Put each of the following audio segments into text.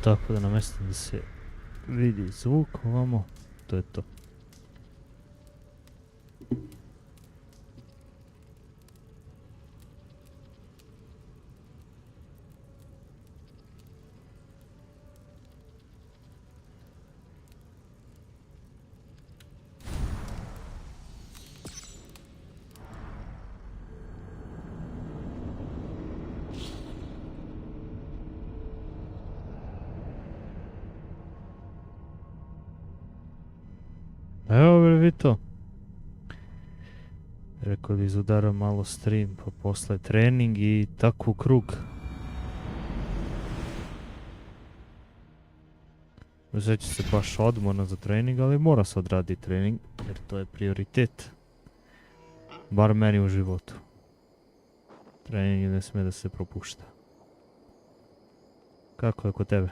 Tako da namestim da se vidi zvuk ovamo, to je to. Evo bre vi to. Rekao da izudaram malo stream pa posle trening i tako u krug. Uzet će se baš odmorno za trening, ali mora se odraditi trening jer to je prioritet. Bar meni u životu. Trening ne smije da se propušta. Kako je kod tebe?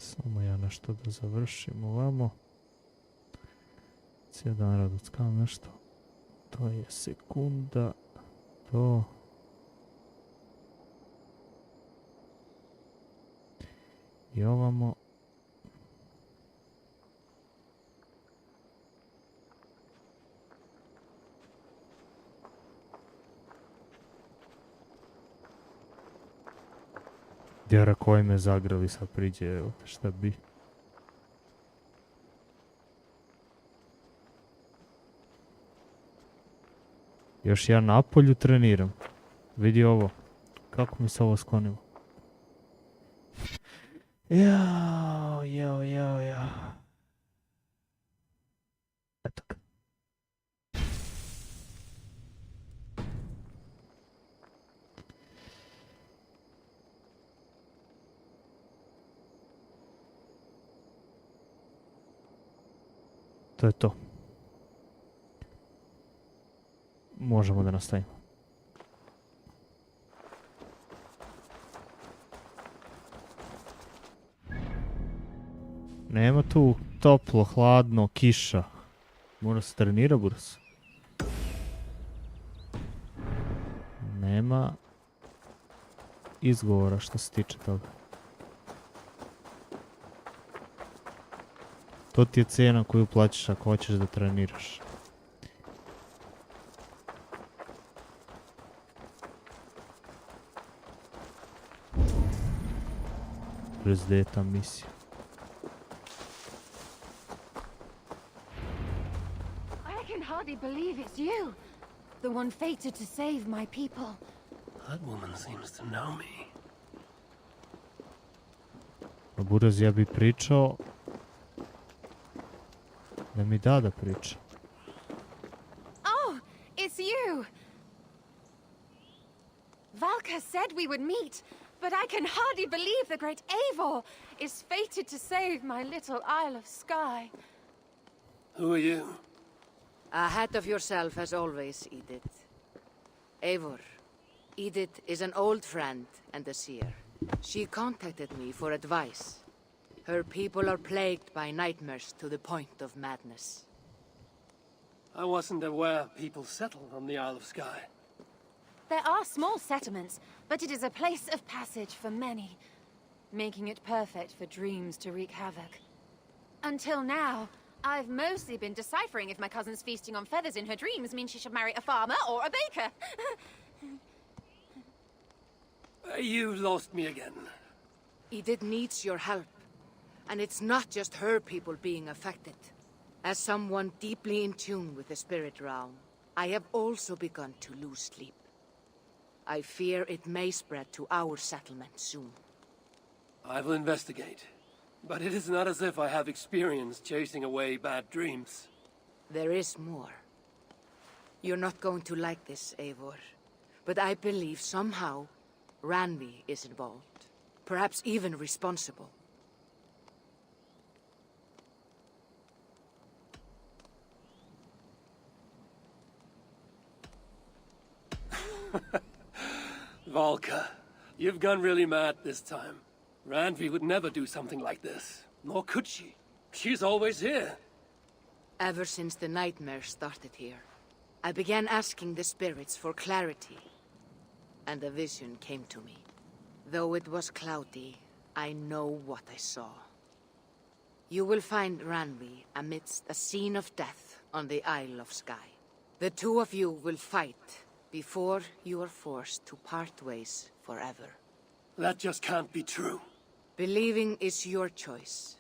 Samo ja nešto da završim ovamo. Cijel dan radockam nešto. To je sekunda. To. I ovamo. Djera koji me zagrali sad priđe, evo te šta bi. Još ja na polju treniram. Vidi ovo. Kako mi se ovo sklonilo. Jao. Eto ga. To je to. Možemo da nastavimo. Nema tu toplo, hladno, kiša. Mora se trenira brzo. Nema izgovora što se tiče toga. To ti je cijena koju plaćaš ako hoćeš da treniraš. Prezdeta misija. I can hardly believe it's you, the one fated to save my people. That woman seems to know me. Buraz, ja bi pričao da mi da priča. Oh, it's you! Valka said we would meet, but I can hardly believe the great Eivor is fated to save my little Isle of Skye. Who are you? Ahead of yourself as always, Edith. Eivor. Edith is an old friend and a seer. She contacted me for advice. Her people are plagued by nightmares to the point of madness. I wasn't aware people settled on the Isle of Skye. There are small settlements, but it is a place of passage for many, making it perfect for dreams to wreak havoc. Until now, I've mostly been deciphering if my cousin's feasting on feathers in her dreams means she should marry a farmer or a baker. You lost me again. Edith needs your help. And it's not just her people being affected. As someone deeply in tune with the spirit realm, I have also begun to lose sleep. I fear it may spread to our settlement soon. I will investigate. But it is not as if I have experience chasing away bad dreams. There is more. You're not going to like this, Eivor. But I believe somehow Randvi is involved. Perhaps even responsible. Valka, you've gone really mad this time. Randvi would never do something like this. Nor could she. She's always here. Ever since the nightmare started here, I began asking the spirits for clarity. And a vision came to me. Though it was cloudy, I know what I saw. You will find Randvi amidst a scene of death on the Isle of Skye. The two of you will fight before you are forced to part ways forever. That just can't be true. Believing is your choice.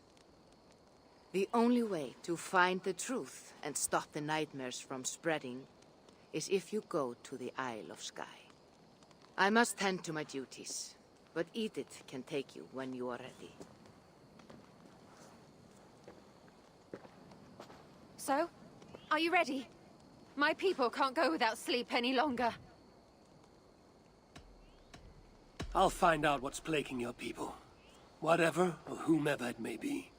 The only way to find the truth and stop the nightmares from spreading is if you go to the Isle of Skye. I must tend to my duties, but Edith can take you when you are ready. So, are you ready? My people can't go without sleep any longer. I'll find out what's plaguing your people. Whatever or whomever it may be.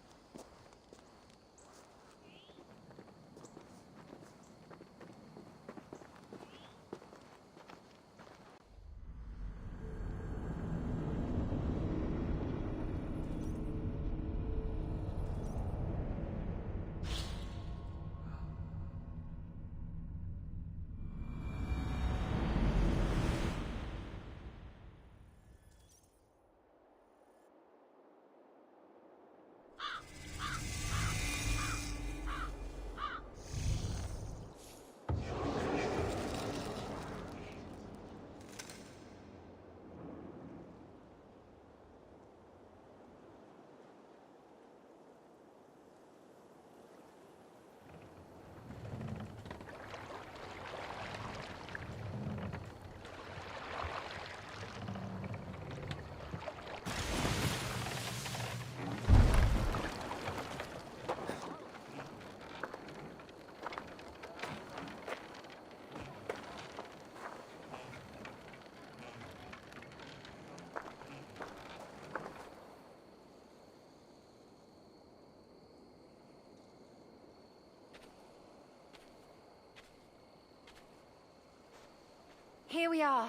Here we are.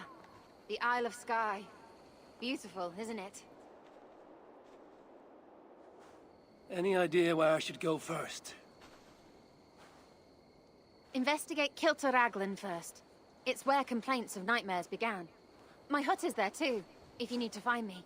The Isle of Skye. Beautiful, isn't it? Any idea where I should go first? Investigate Kilter Raglan first. It's where complaints of nightmares began. My hut is there too, if you need to find me.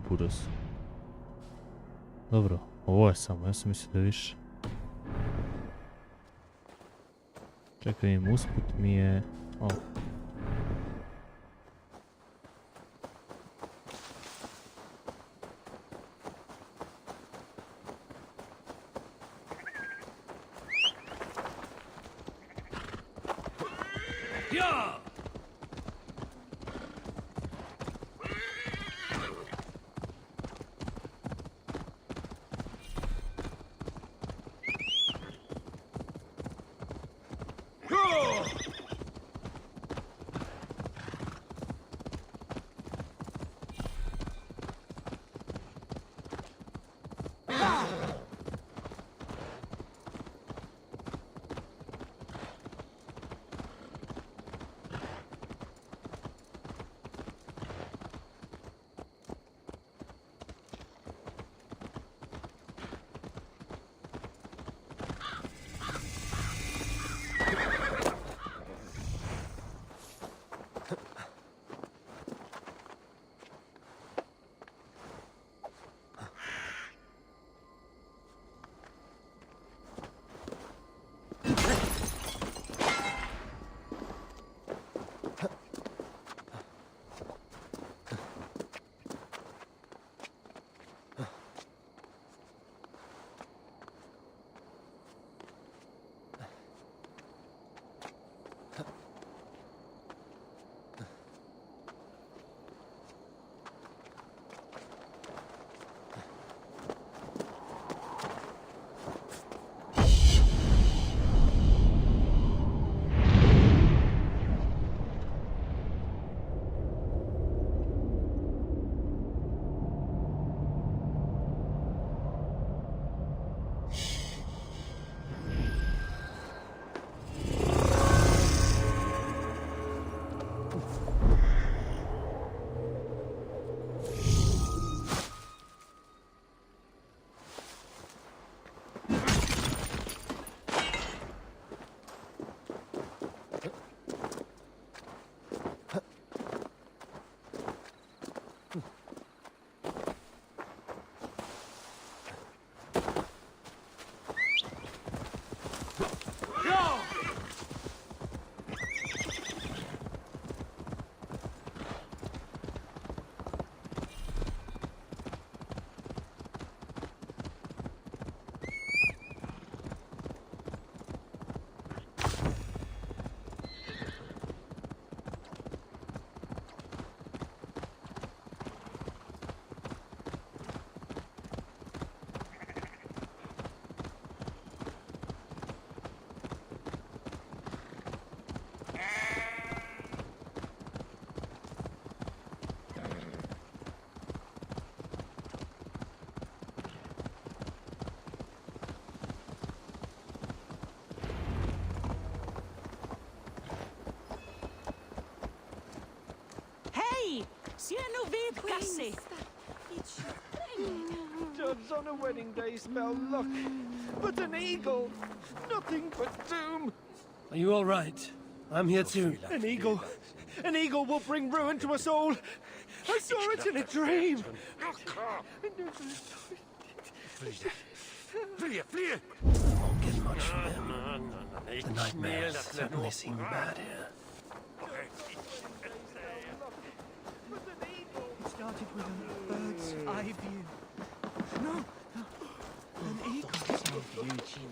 Burası. Dobro, ovo je samo, ja sam mislio da je više. Čekaj, im usput mi je... Sieno vid Cassie. Judge on a wedding day spell luck, but an eagle, nothing but doom. Are you all right? I'm here too. An eagle will bring ruin to us all. I saw it in a dream. Won't get much from him. The nightmares certainly seem bad here. It started with a bird's eye view. No, an eagle's eye view.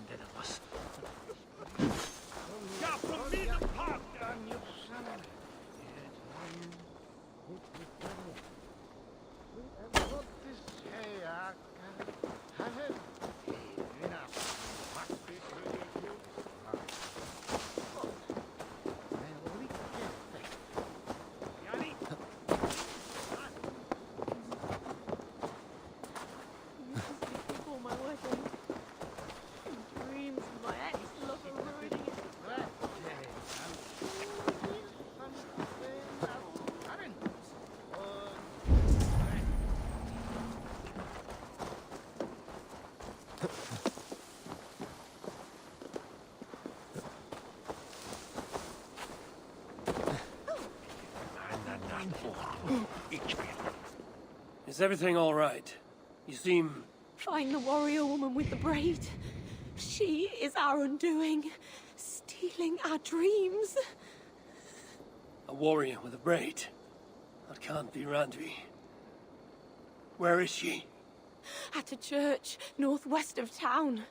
Is everything all right? You seem... Find the warrior woman with the braid. She is our undoing, stealing our dreams. a warrior with a braid. That can't be Randvi. Where is she? At a church northwest of town.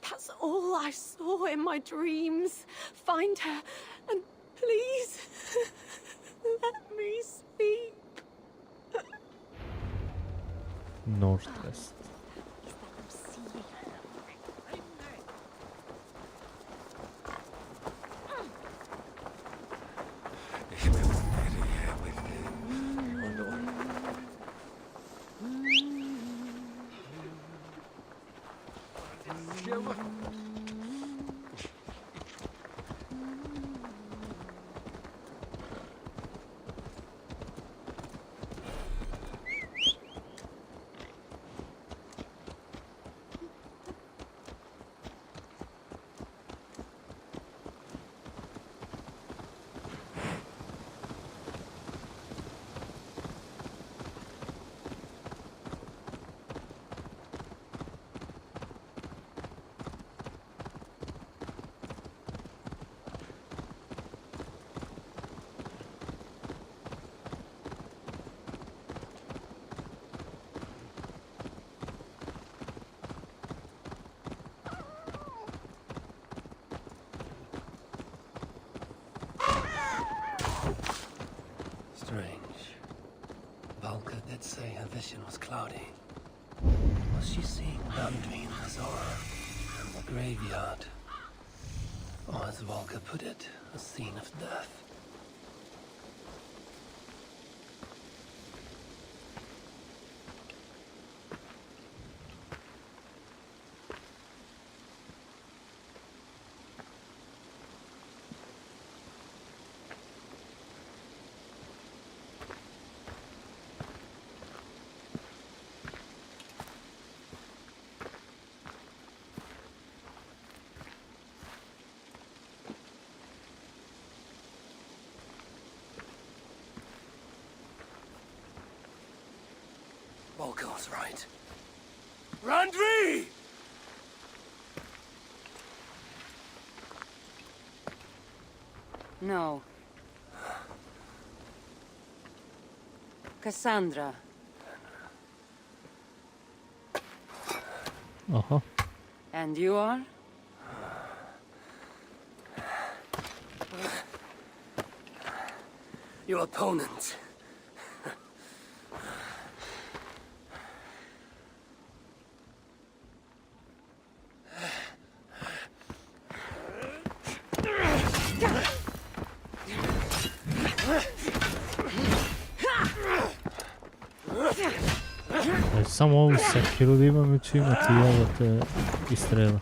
That's all I saw in my dreams. Find her, and please, let me sleep. Northwest. Strange. Valka did say her vision was cloudy. Was she seeing Randvi in the Zora and the graveyard? Or as Valka put it, a scene of death? Volko's right. Randvi! No. Cassandra. Aha. And you are? Your opponent. Samo ovu sekiru da imam i ću imati javote i strela.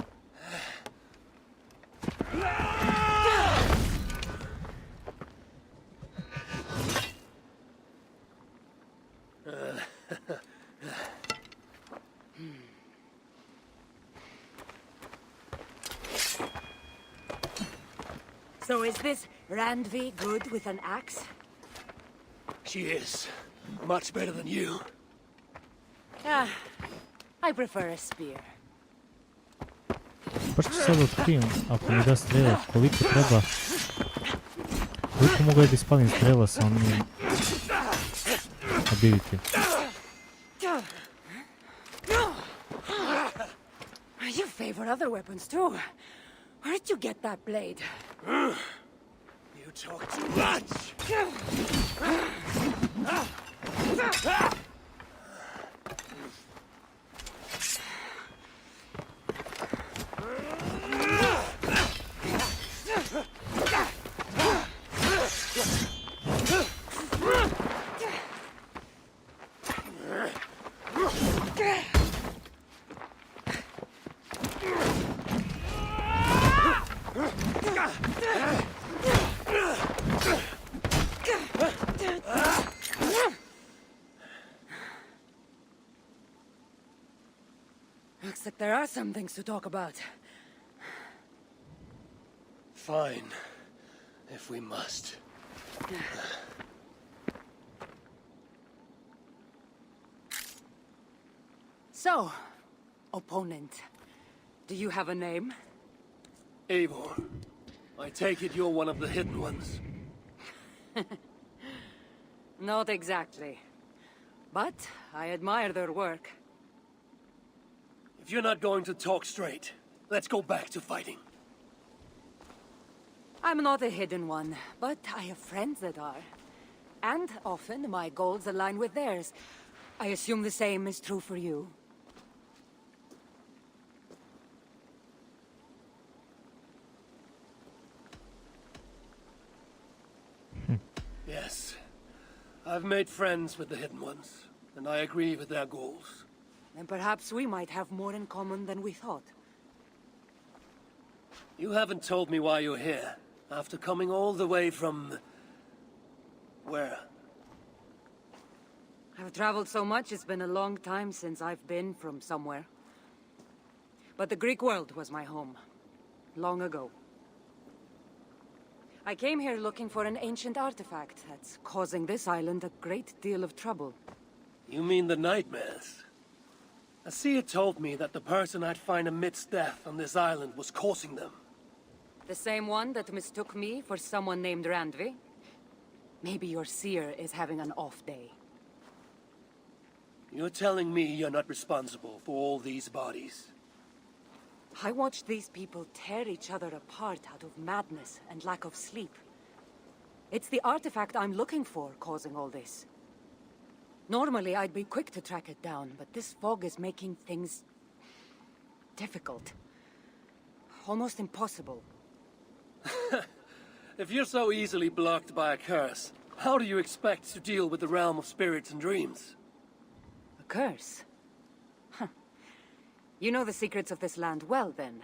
So is this Randvi good with an axe? She is. Much better than you. Ah, I prefer a spear. Baš ću sad otkrijem, ako mi da strela, koliko treba, koliko mogu da ispalim strela sa onim ability. You favor other weapons too. Where did you get that blade? You talk too much! Looks like there are some things to talk about. Fine. If we must. So, opponent, do you have a name? Eivor, I take it you're one of the hidden ones. Not exactly. But I admire their work. If you're not going to talk straight, let's go back to fighting. I'm not a hidden one, but I have friends that are. And often my goals align with theirs. I assume the same is true for you. Yes. I've made friends with the hidden ones, and I agree with their goals. Then perhaps we might have more in common than we thought. You haven't told me why you're here, after coming all the way from... where? I've traveled so much, it's been a long time since I've been from somewhere. But the Greek world was my home. Long ago. I came here looking for an ancient artifact that's causing this island a great deal of trouble. You mean the nightmares? Asia told me that the person I'd find amidst death on this island was causing them. The same one that mistook me for someone named Randvi? Maybe your seer is having an off day. You're telling me you're not responsible for all these bodies? I watched these people tear each other apart out of madness and lack of sleep. It's the artifact I'm looking for causing all this. Normally, I'd be quick to track it down, but this fog is making things... difficult. Almost impossible. If you're so easily blocked by a curse, how do you expect to deal with the realm of spirits and dreams? A curse? Huh. You know the secrets of this land well, then.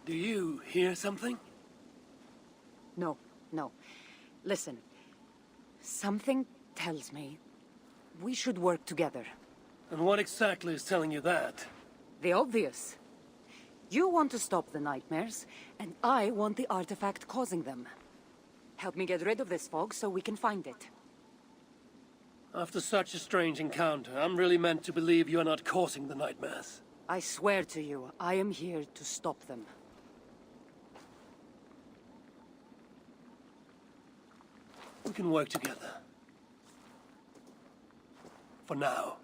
Do you hear something? No. Listen. Something tells me we should work together. And what exactly is telling you that? The obvious. You want to stop the nightmares, and I want the artifact causing them. Help me get rid of this fog so we can find it. After such a strange encounter, I'm really meant to believe you're not causing the nightmares. I swear to you, I am here to stop them. We can work together. For now.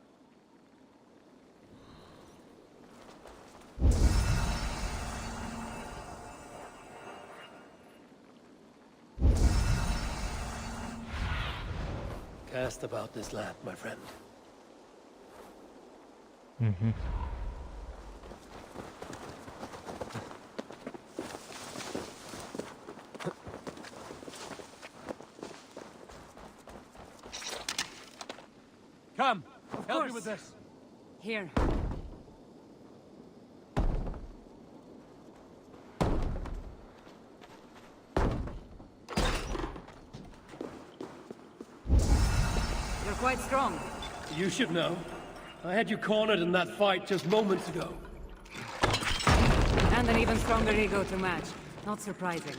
Cast about this land, my friend. Mhm. Come, Of help me course. with this. Here. You're quite strong. You should know. I had you cornered in that fight just moments ago. And an even stronger ego to match. Not surprising.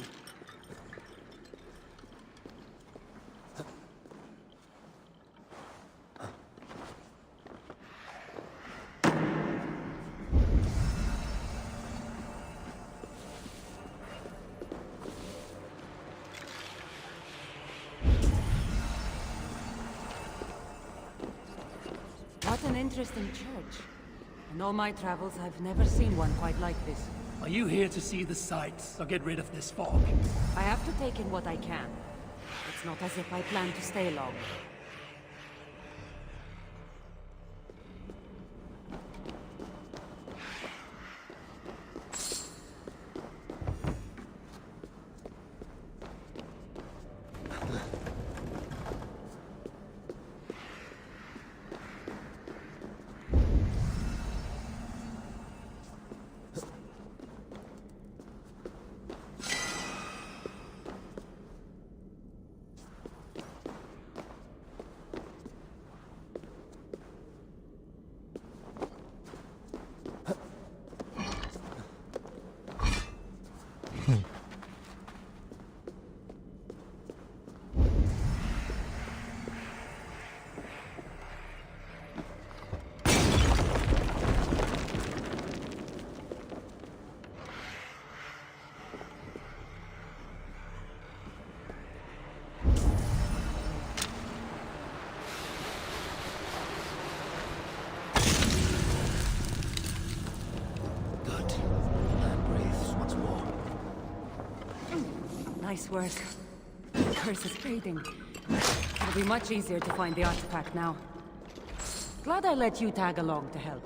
What an interesting church. In all my travels, I've never seen one quite like this. Are you here to see the sights or get rid of this fog? I have to take in what I can. It's not as if I plan to stay long. Nice work. The curse is fading. It'll be much easier to find the artifact now. Glad I let you tag along to help.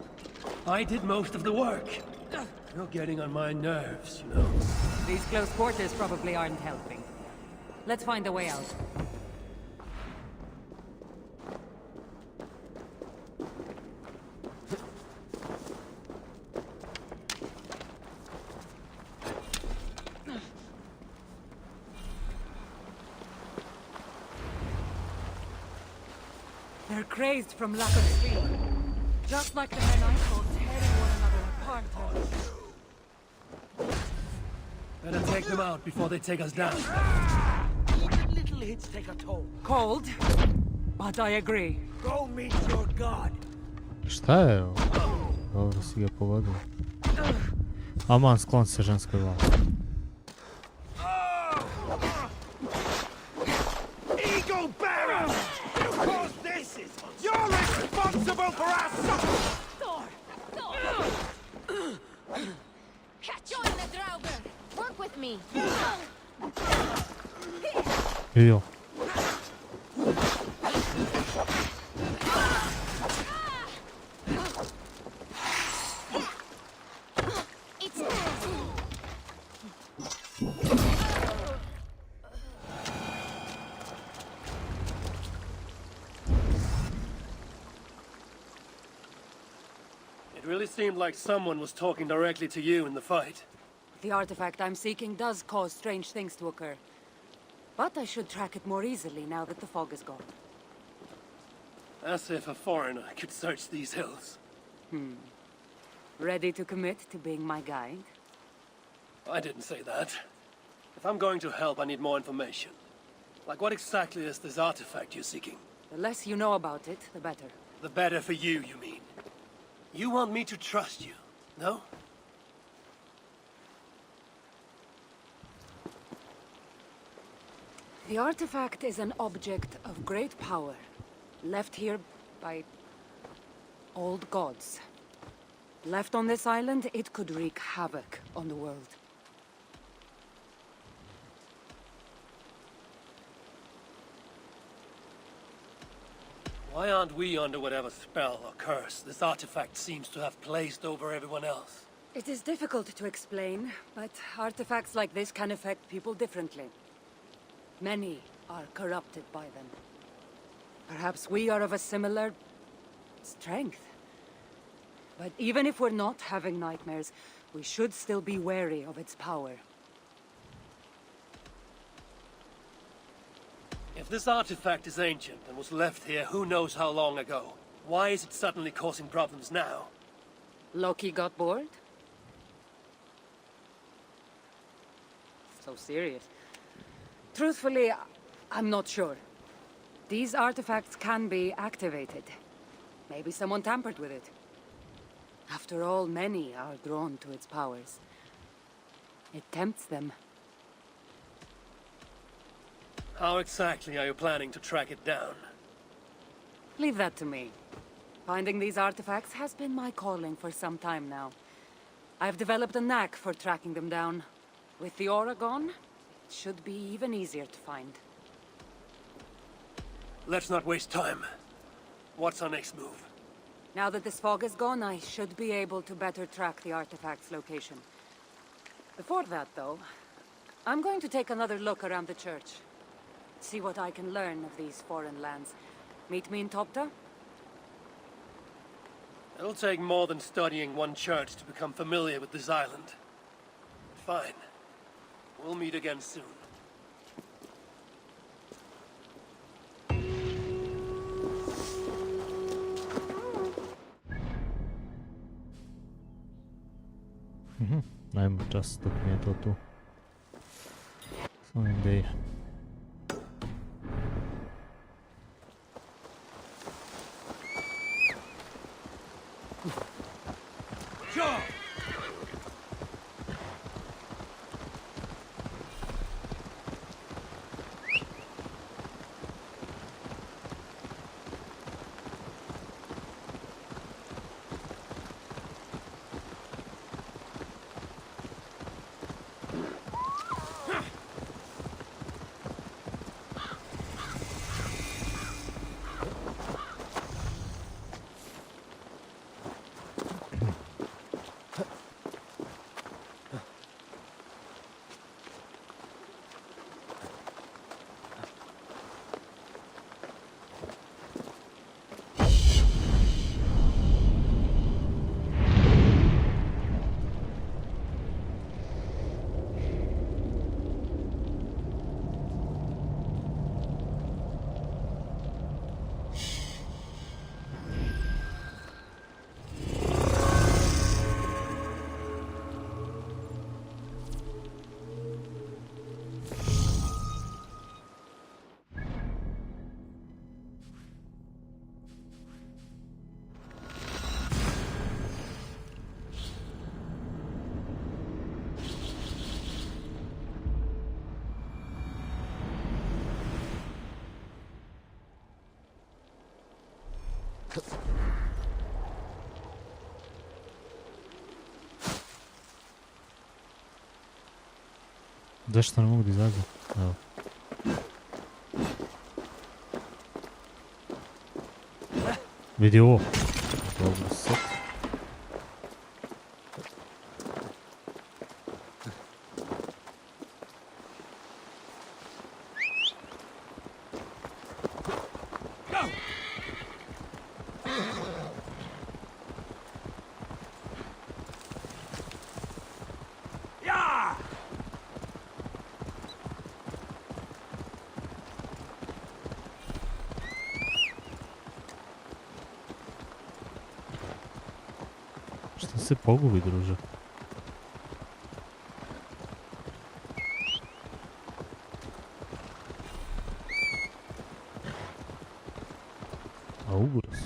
I did most of the work. You're getting on my nerves, you know. These close quarters probably aren't helping. Let's find a way out. They're crazed from lack of sleep. Just like the men I saw tearing one another apart. Better take them out before they take us down. Even little hits take a toll. Cold, but I agree. Go meet your god. Šta je ovo? Dobro si ga pogodio. Aman, sklon se ženskoj vlasti. Ego bearer! You caused this! You're responsible for our suffering! Join the Drauber! Work with me! Jo. It really seemed like someone was talking directly to you in the fight. The artifact I'm seeking does cause strange things to occur. But I should track it more easily now that the fog is gone. As if a foreigner could search these hills. Ready to commit to being my guide? I didn't say that. If I'm going to help, I need more information. Like what exactly is this artifact you're seeking? The less you know about it, the better. The better for you mean? You want me to trust you, no? The artifact is an object of great power, left here by old gods. Left on this island, it could wreak havoc on the world. Why aren't we under whatever spell or curse this artifact seems to have placed over everyone else? It is difficult to explain, but artifacts like this can affect people differently. Many are corrupted by them. Perhaps we are of a similar strength. But even if we're not having nightmares, we should still be wary of its power. If this artifact is ancient and was left here who knows how long ago, why is it suddenly causing problems now? Loki got bored? So serious. Truthfully, I'm not sure. These artifacts can be activated. Maybe someone tampered with it. After all, many are drawn to its powers. It tempts them. How exactly are you planning to track it down? Leave that to me. Finding these artifacts has been my calling for some time now. I've developed a knack for tracking them down. With the aura gone, it should be even easier to find. Let's not waste time. What's our next move? Now that this fog is gone, I should be able to better track the artifact's location. Before that, though, I'm going to take another look around the church. See what I can learn of these foreign lands. Meet me in Topta? It'll take more than studying one church to become familiar with this island. Fine. We'll meet again soon. Ajmo čas dok mi je to tu. Samo ideje. Zašto ne mogu da izađem? Evo. Vidi ovo. Dobro sad. Šta se pogubi, druže? A ubrz.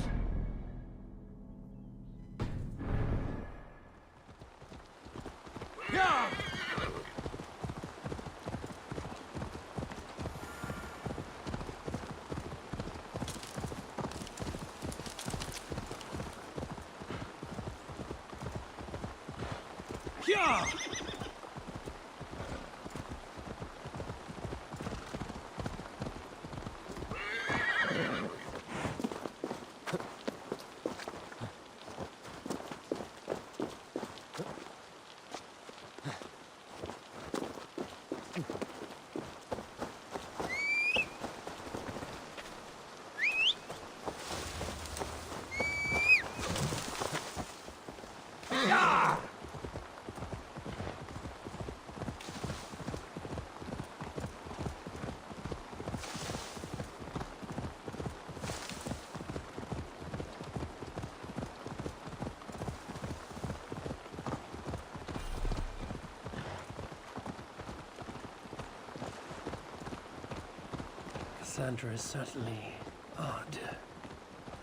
Cassandra is certainly odd.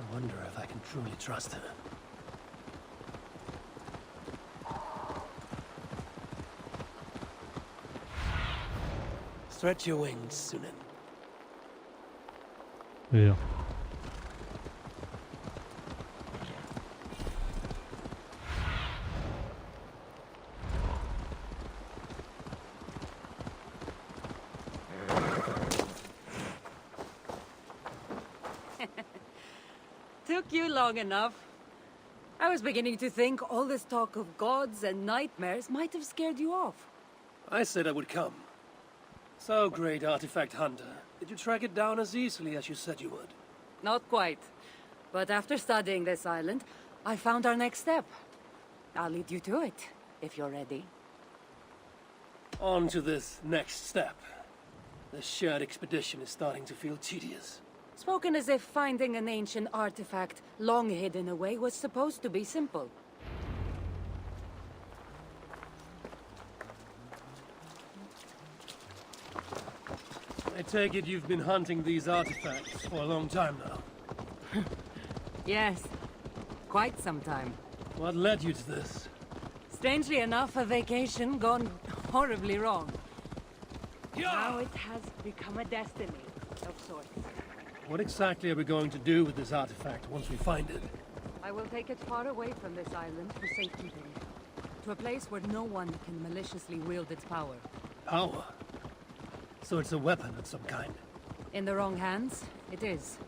I wonder if I can truly trust her. Stretch your wings, Sunan. Ja. Took you long enough. I was beginning to think all this talk of gods and nightmares might have scared you off. I said I would come. So, great artifact hunter, did you track it down as easily as you said you would? Not quite. But after studying this island, I found our next step. I'll lead you to it, if you're ready. On to this next step. The shared expedition is starting to feel tedious. Spoken as if finding an ancient artifact long hidden away was supposed to be simple. I take it you've been hunting these artifacts for a long time now. Yes, quite some time. What led you to this? Strangely enough, a vacation gone horribly wrong. Now it has become a destiny of sorts. What exactly are we going to do with this artifact once we find it? I will take it far away from this island for safekeeping. To a place where no one can maliciously wield its power. Power? So it's a weapon of some kind? In the wrong hands, it is.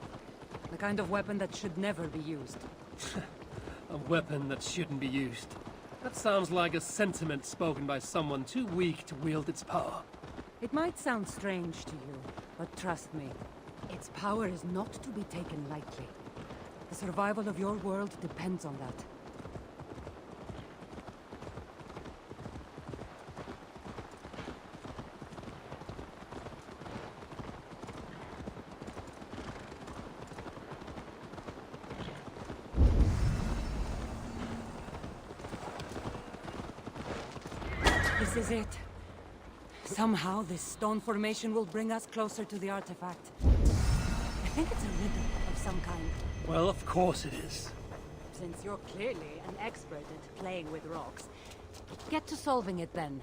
The kind of weapon that should never be used. A weapon that shouldn't be used. That sounds like a sentiment spoken by someone too weak to wield its power. It might sound strange to you, but trust me, its power is not to be taken lightly. The survival of your world depends on that. This is it. Somehow, this stone formation will bring us closer to the artifact. I think it's a riddle of some kind. Well, of course it is. Since you're clearly an expert at playing with rocks, get to solving it then.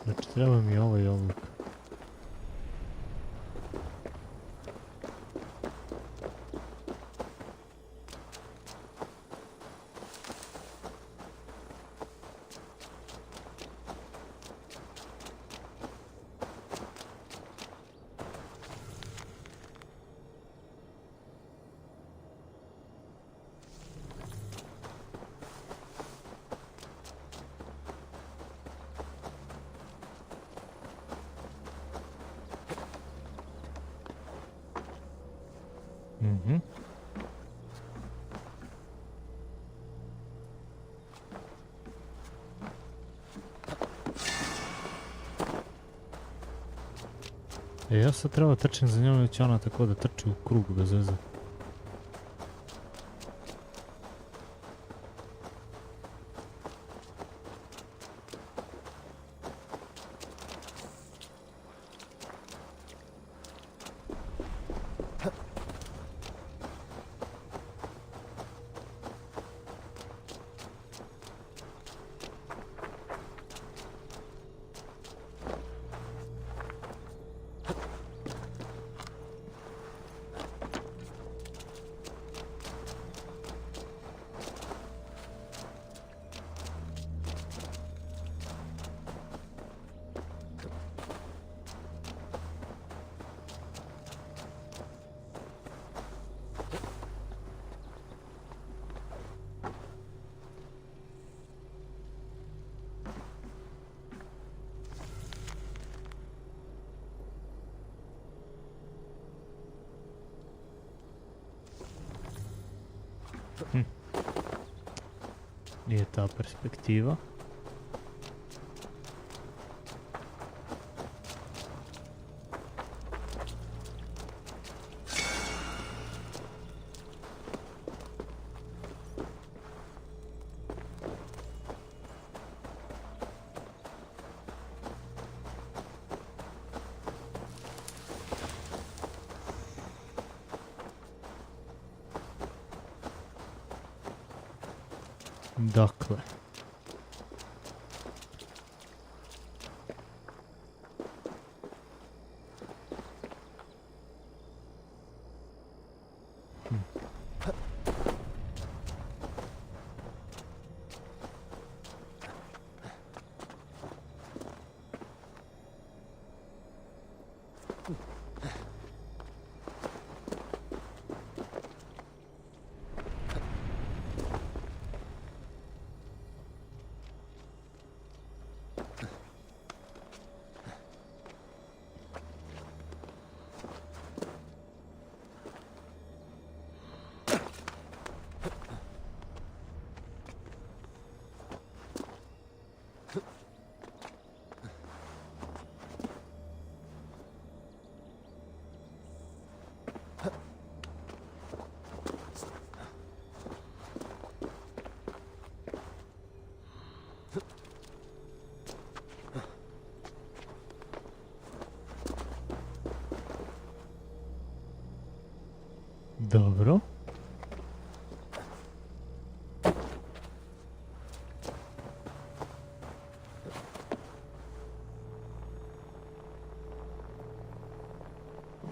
Znači treba mi ovaj oblik. Mhm. Ja sad treba trčim za njom, već ona tako da trči u krug bez veze. Nije ta perspektiva. Dakle. Dobro.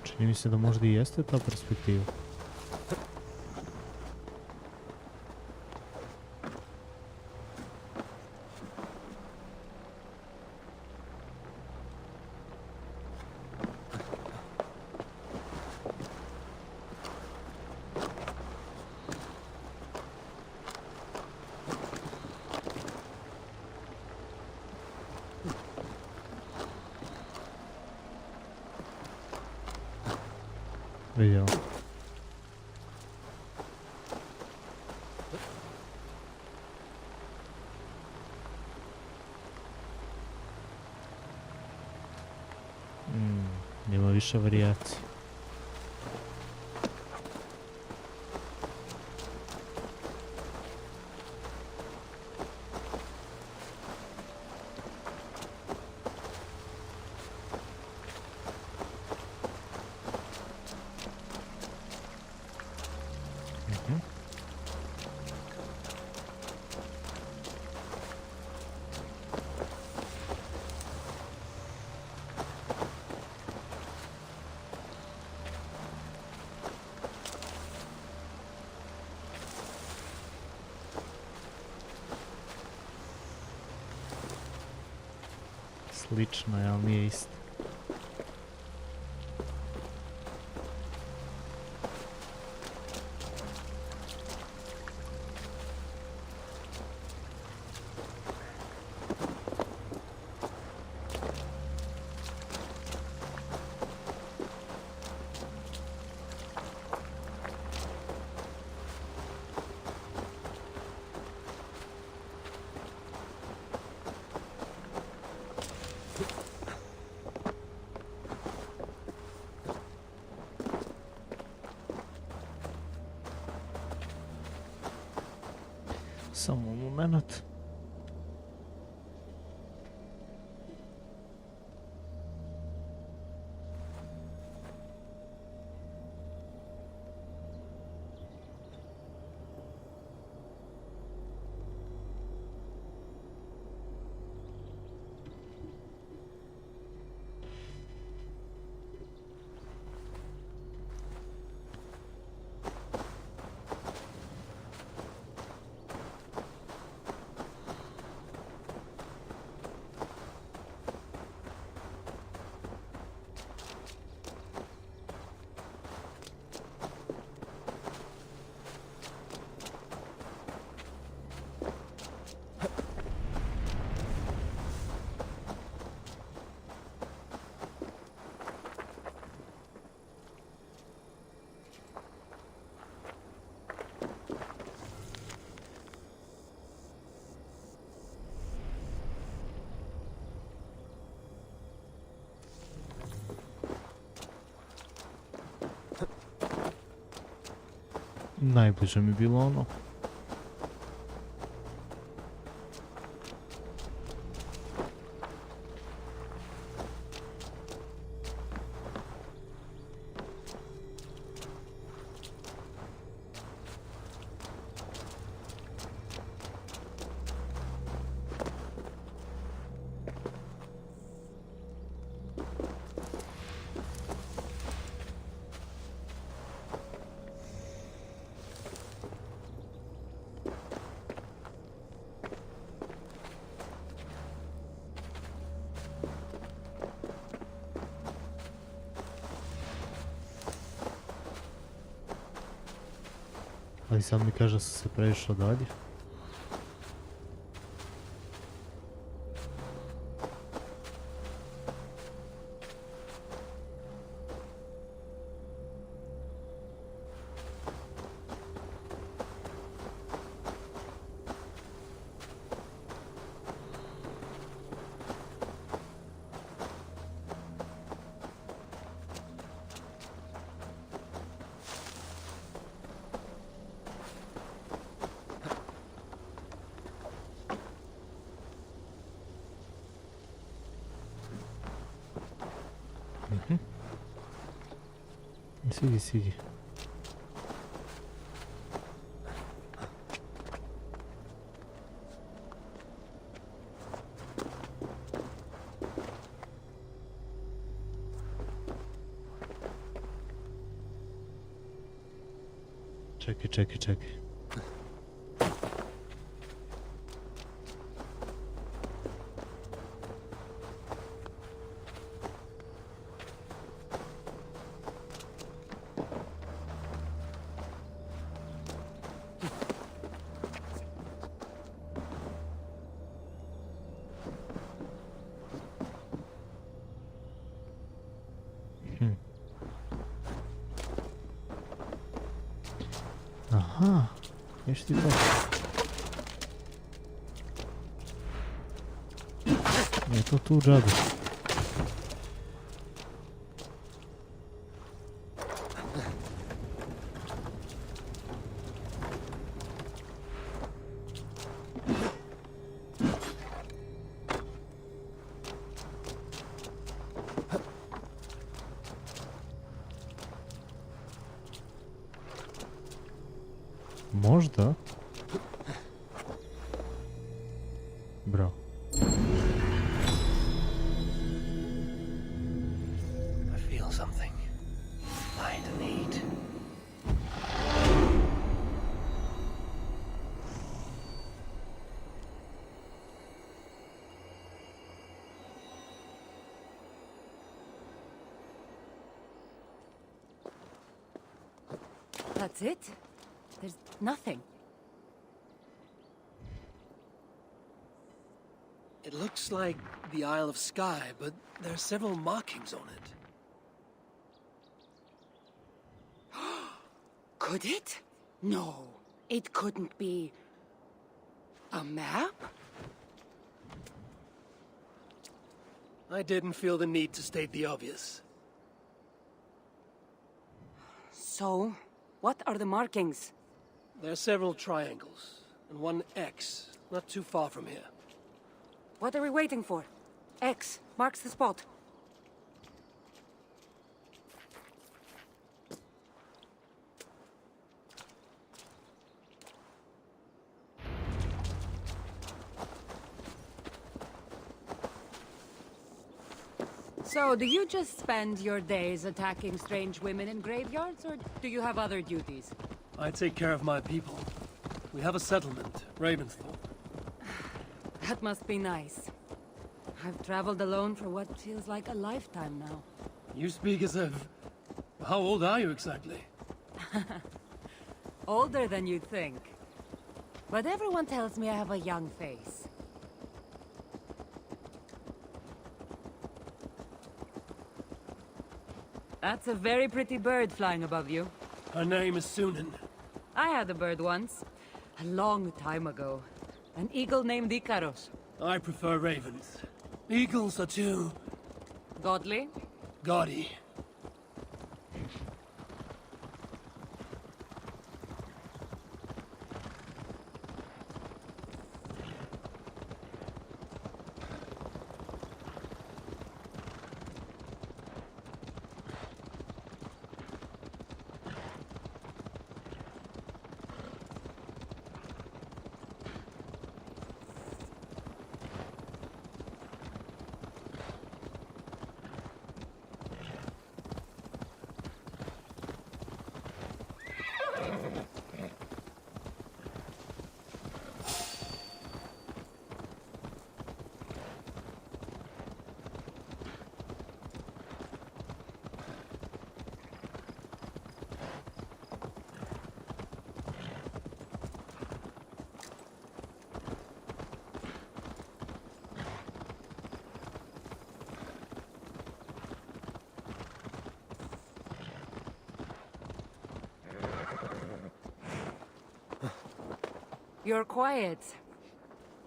Čini mi se da možda i jeste ta perspektiva. Vidjelo. Nema više varijacije. Slično je, ali nije isto. Samo moment. Najbliže mi bilo ono. Ali sad mi kaže da sam se prešao dalje. Sidi, sidi. Čekaj. Aha, viš ti to? Je to tu džabe? Možda? Bravo. I feel something. Light and heat. That's it? There's nothing. It looks like the Isle of Skye, but there are several markings on it. Could it? No, it couldn't be. A map? I didn't feel the need to state the obvious. So, what are the markings? There are several triangles, and one X, not too far from here. What are we waiting for? X marks the spot. So, do you just spend your days attacking strange women in graveyards, or do you have other duties? I take care of my people. We have a settlement, Ravensthorpe. That must be nice. I've traveled alone for what feels like a lifetime now. You speak as if... How old are you exactly? Older than you'd think. But everyone tells me I have a young face. That's a very pretty bird flying above you. Her name is Sunan. I had a bird once. A long time ago. An eagle named Ikaros. I prefer ravens. Eagles are too... Godly? gaudy. You're quiet.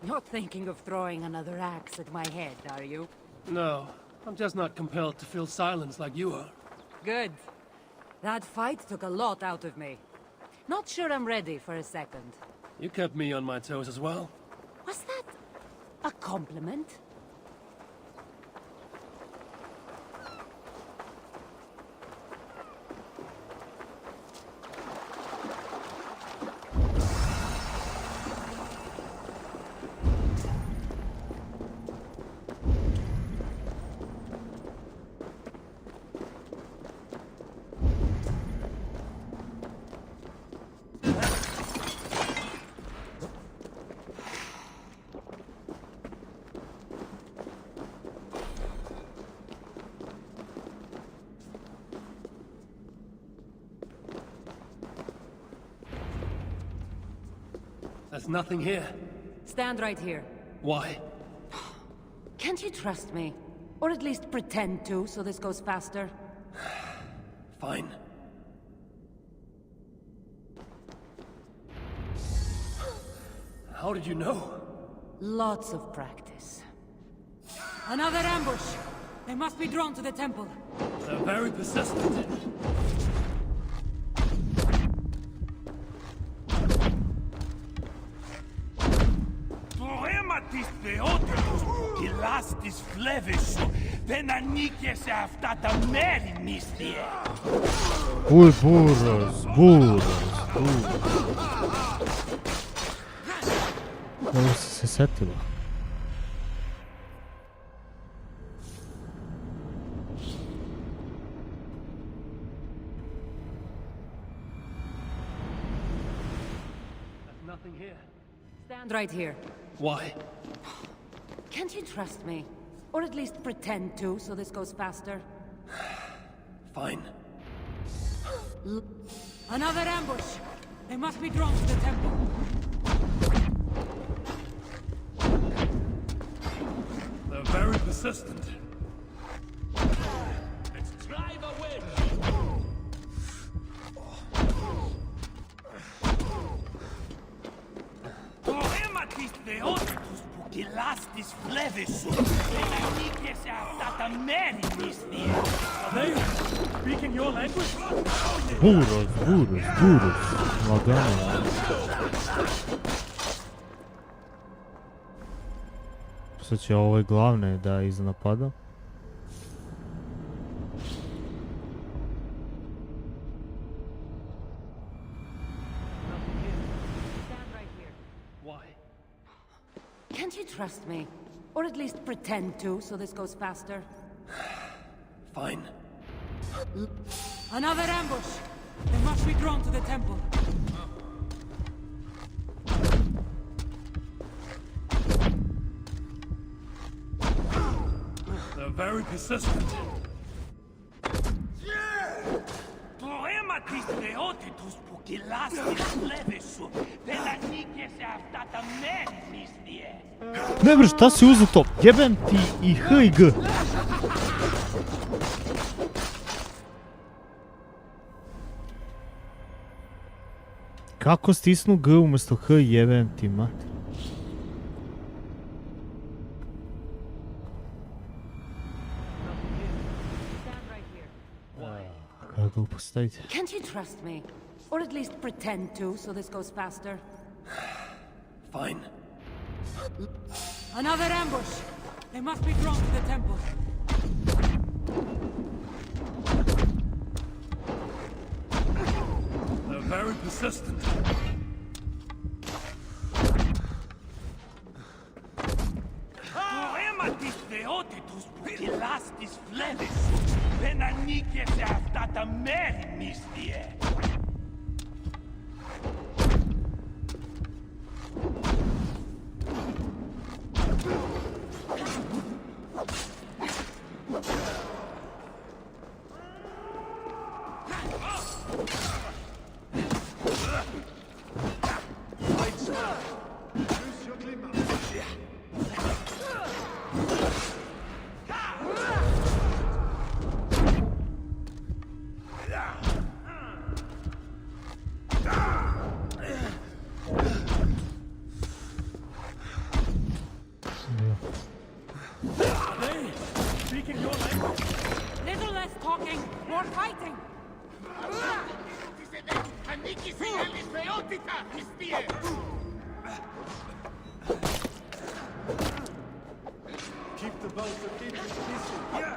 Not thinking of throwing another axe at my head, are you? No, I'm just not compelled to feel silence like you are. Good. That fight took a lot out of me. Not sure I'm ready for a second. You kept me on my toes as well. Was that a compliment? There's nothing here. Stand right here. Why? Can't you trust me? Or at least pretend to, so this goes faster? Fine. How did you know? Lots of practice. Another ambush! They must be drawn to the temple. They're very persistent. Και λάστης φλέβες σου δεν ανήκε σε αυτά τα μέρη, νήστιε. Uj, buraz, buraz. Ovo si se setila. There's nothing here. Stand right here. Why? Can't you trust me? Or at least pretend to, so this goes faster? Fine. Another ambush! They must be drawn to the temple. They're very persistent. Let's drive a wedge. Ematis deotitus pugilastis flevisu. Enanices aftata merinis die. Are they speaking your language? Buros. Lagano. Sad će ove glavne da iznapada. Can't you trust me? Or at least pretend to, so this goes faster? Fine. Another ambush! They must be drawn to the temple. They're very persistent. Ematis deotitus pugilastis flevisu. Enanices aftata merinis die. Ne bre, šta si uzeo to? Jebem ti i H i G. Kako stisnu G umjesto H, jebem ti mater. Kako glupo stavite? Can't you trust me? Or at least pretend to, so this goes faster? Fine. Another ambush! They must be drawn to the temple. They're very persistent. Ematis deotitus pugilastis flevisu. Enanices aftata merinis die. Little less talking, more fighting! Keep the boat of Idris busy. Yeah.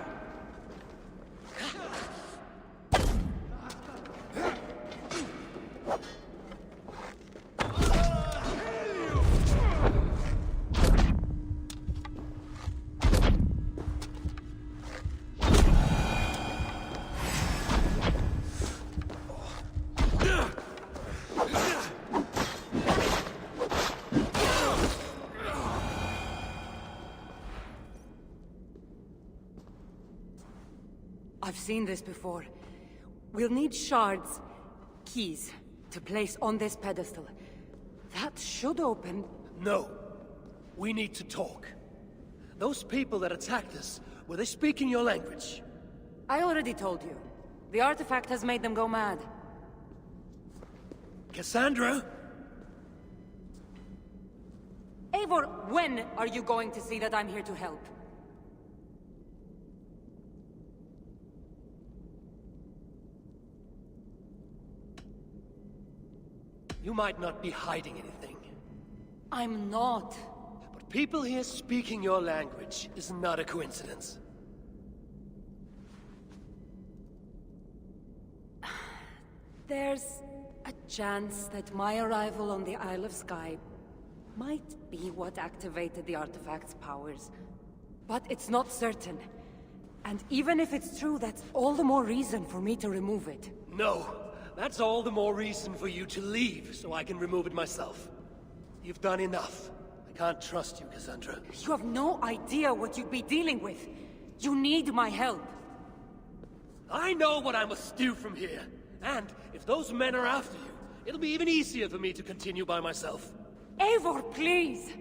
I've seen this before. We'll need shards, keys, to place on this pedestal. That should open... No. We need to talk. Those people that attacked us, were they speaking your language? I already told you. The artifact has made them go mad. Cassandra? Eivor, when are you going to see that I'm here to help? You might not be hiding anything. I'm not. But people here speaking your language is not a coincidence. There's a chance that my arrival on the Isle of Skye might be what activated the artifact's powers. But it's not certain. And even if it's true, that's all the more reason for me to remove it. No. That's all the more reason for you to leave, so I can remove it myself. You've done enough. I can't trust you, Cassandra. You have no idea what you'd be dealing with. You need my help. I know what I must do from here. And if those men are after you, it'll be even easier for me to continue by myself. Eivor, please!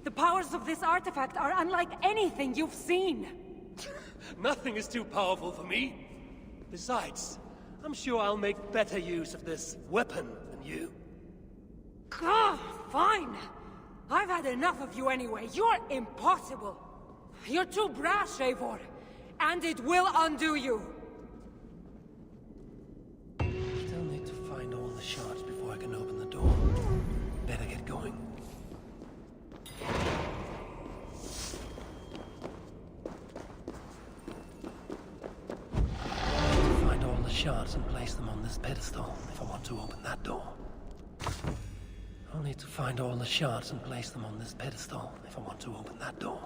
The powers of this artifact are unlike anything you've seen. Nothing is too powerful for me. Besides, I'm sure I'll make better use of this weapon than you. Ah, fine. I've had enough of you anyway. You're impossible. You're too brash, Eivor. And it will undo you. Still need to find all the shards before I can open the door. Better get going. Find all the shards and place them on this pedestal if I want to open that door. I'll need to find all the shards and place them on this pedestal if I want to open that door.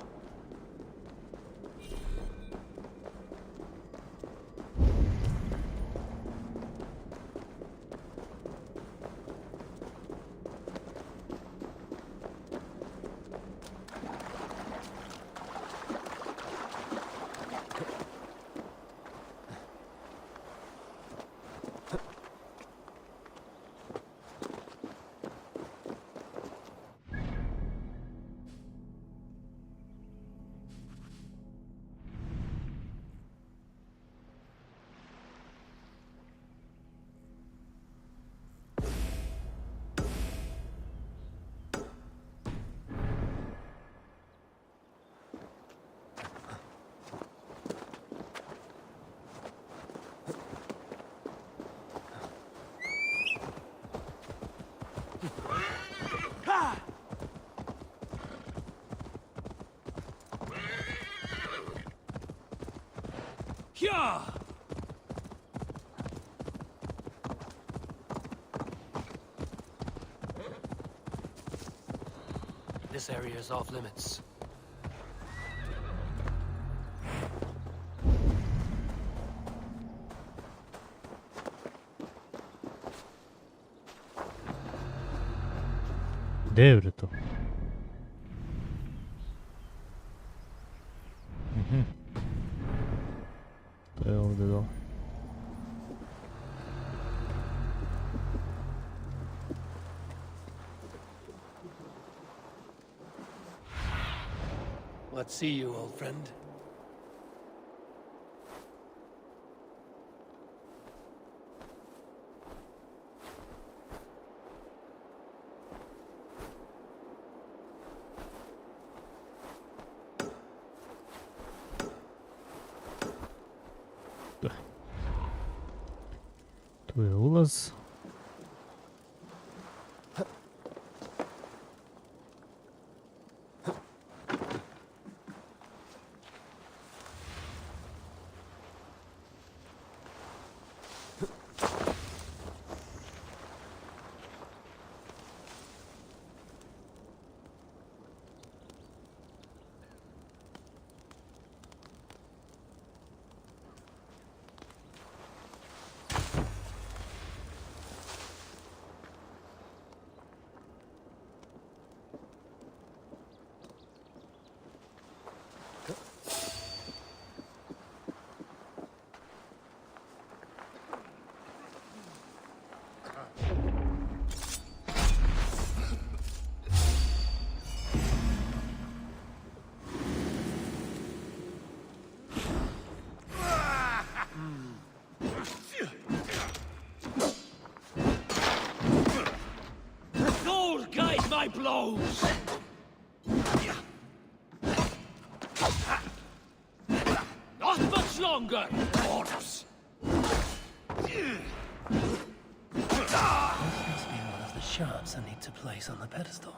Yeah! This area is off limits. Gdje je bre to? To je ovdje dole. Let's see you, old friend. Tu je ulaz. My blows! Not much longer, orders! This must be one of the shards I need to place on the pedestal.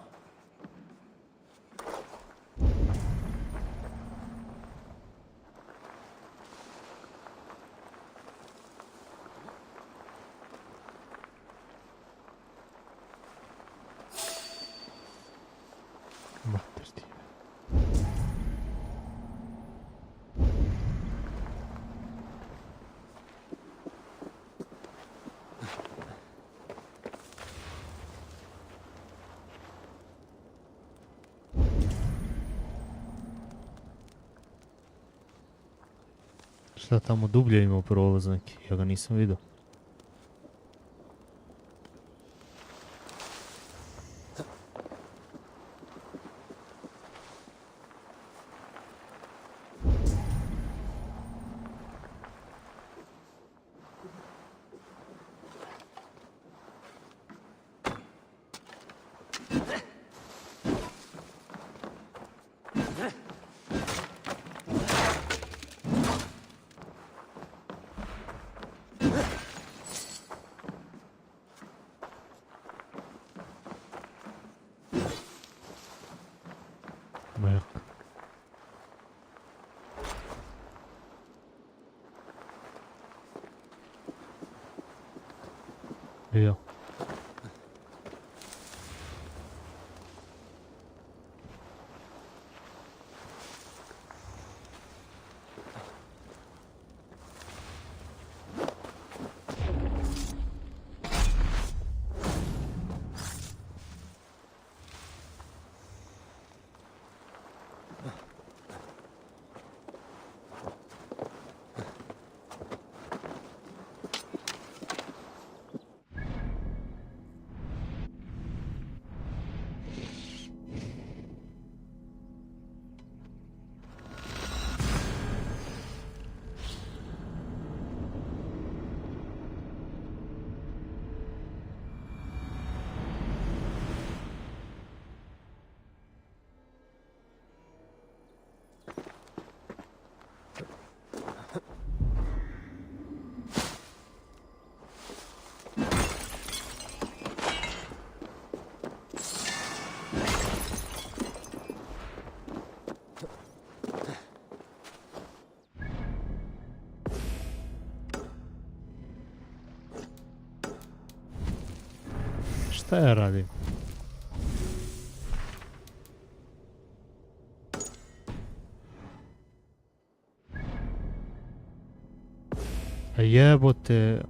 Mater ti. Šta tamo dublje imao prolaz neki, ja ga nisam vidio. Ja. Šta ja radim? A jebote.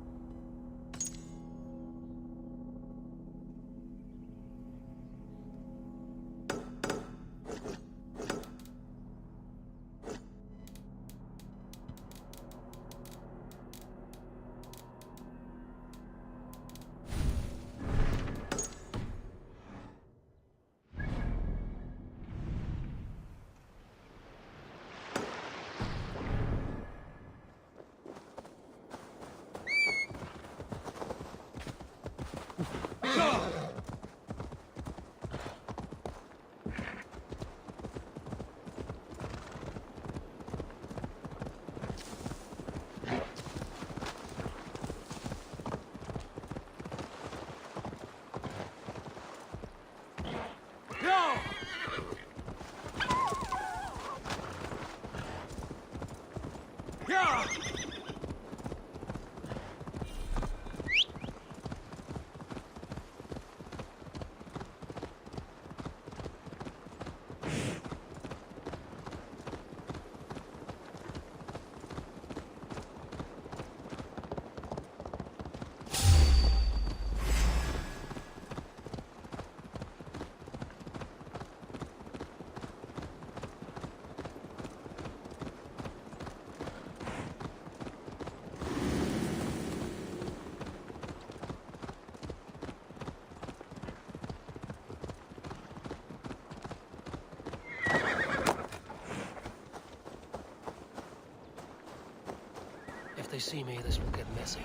If they see me, this will get messy.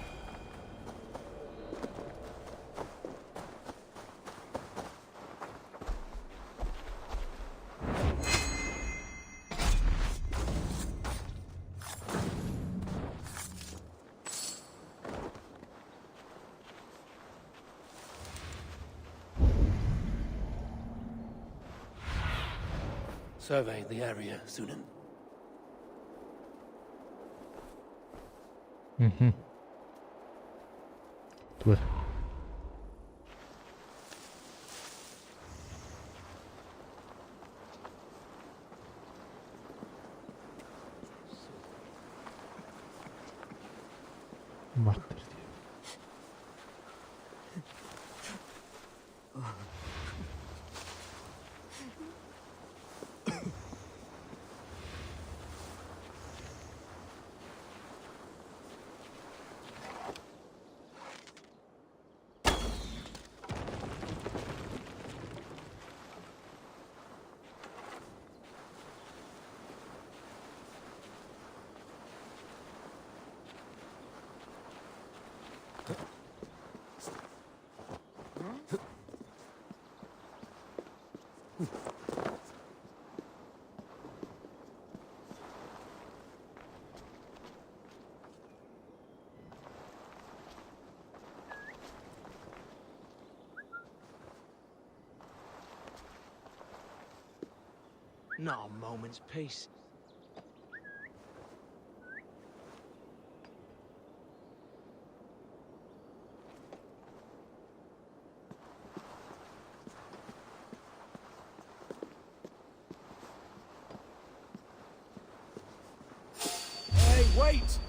Survey the area, Sunan. Mhm. Tu je. Mater ti. Not a moment's peace. Wait!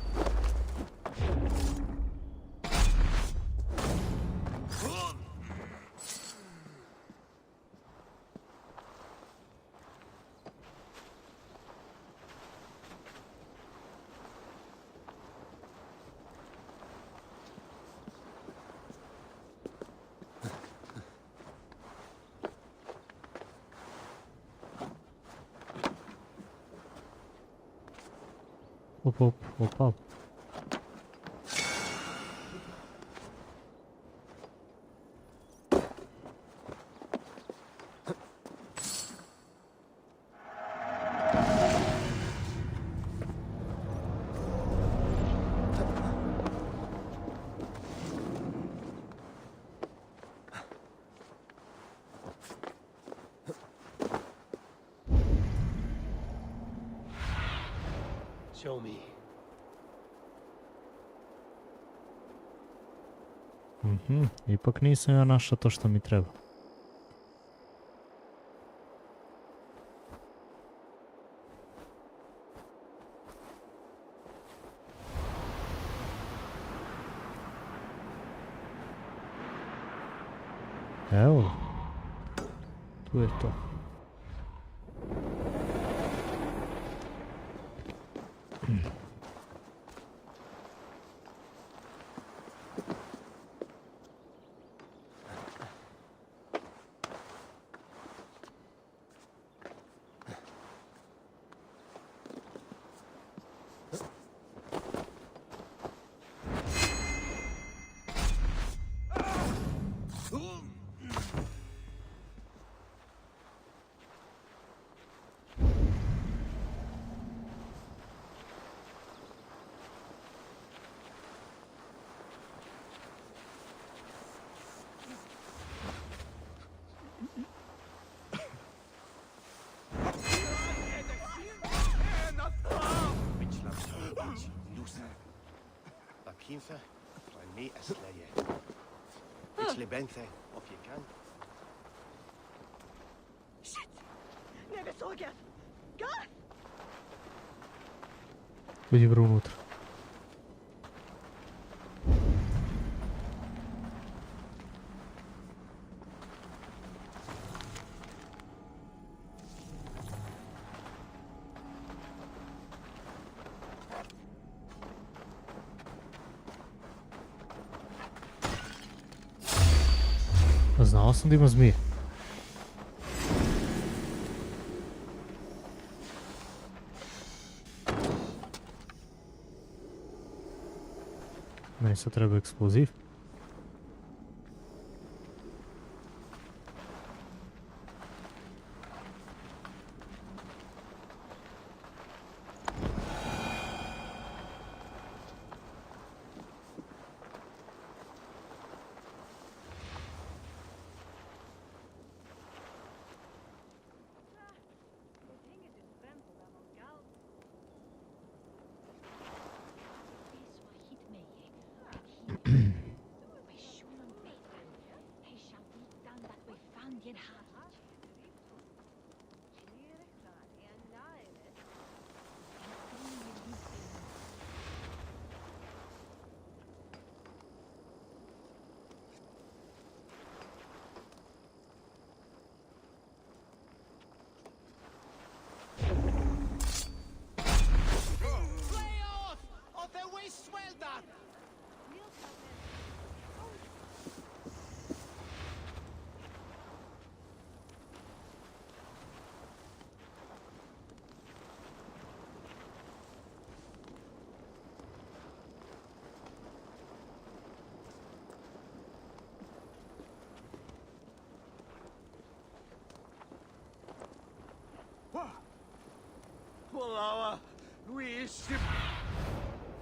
Op. Show me. Ipak nisam ja našao to što mi treba. Evo, tu je to. Kinsa, find me a slayer. It's Libenthe, if you can. Shit! Ne ga såg jag! Gar! Vidi vrlo unutra. Znao sam da ima zmije. Meni sad treba eksploziv.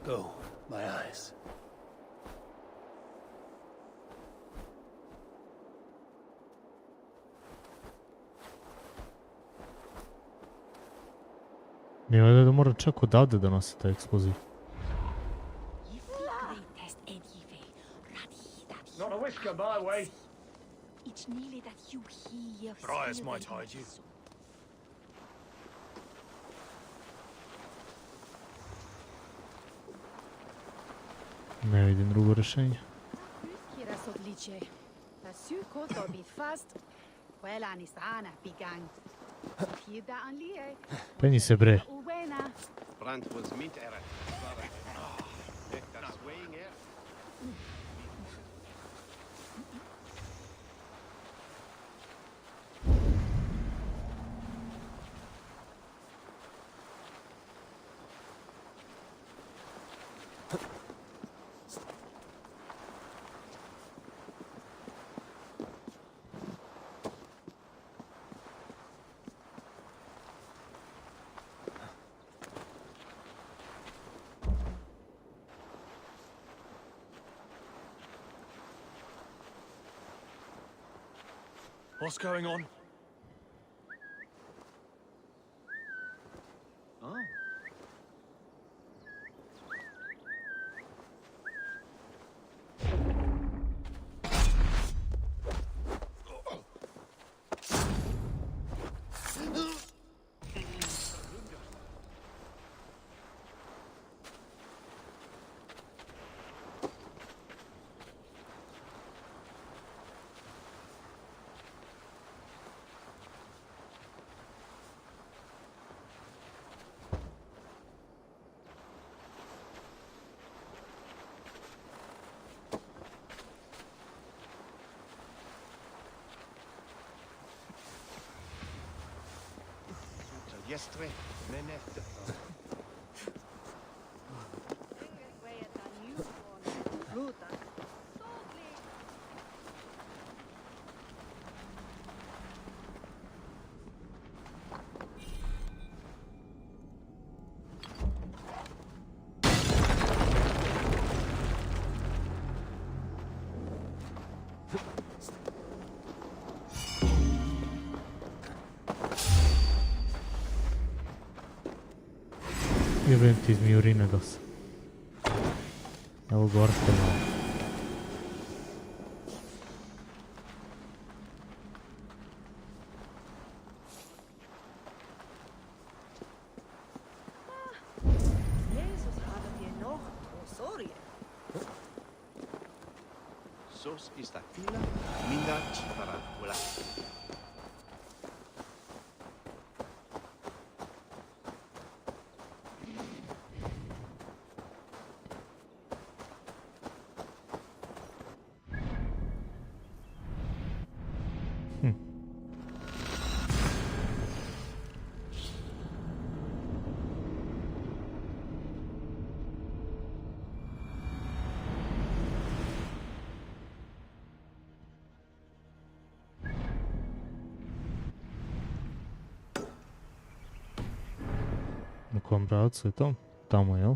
Go, my eyes. Nije valjda da mora čak odavde da nosi taj eksploziv. Not a whisker my way. It's nearly that you hear. Briars might hide you. Ne vidim drugo rješenje. Penji se bre. Brand was mint era. That's weighing air. What's going on? Oh. Yesterday, menette. Jebem ti iz mi urine dosta. Evo gorte malo. Sos ista fila, minda para volar. Na kom pravcu je to? Tamo, jel?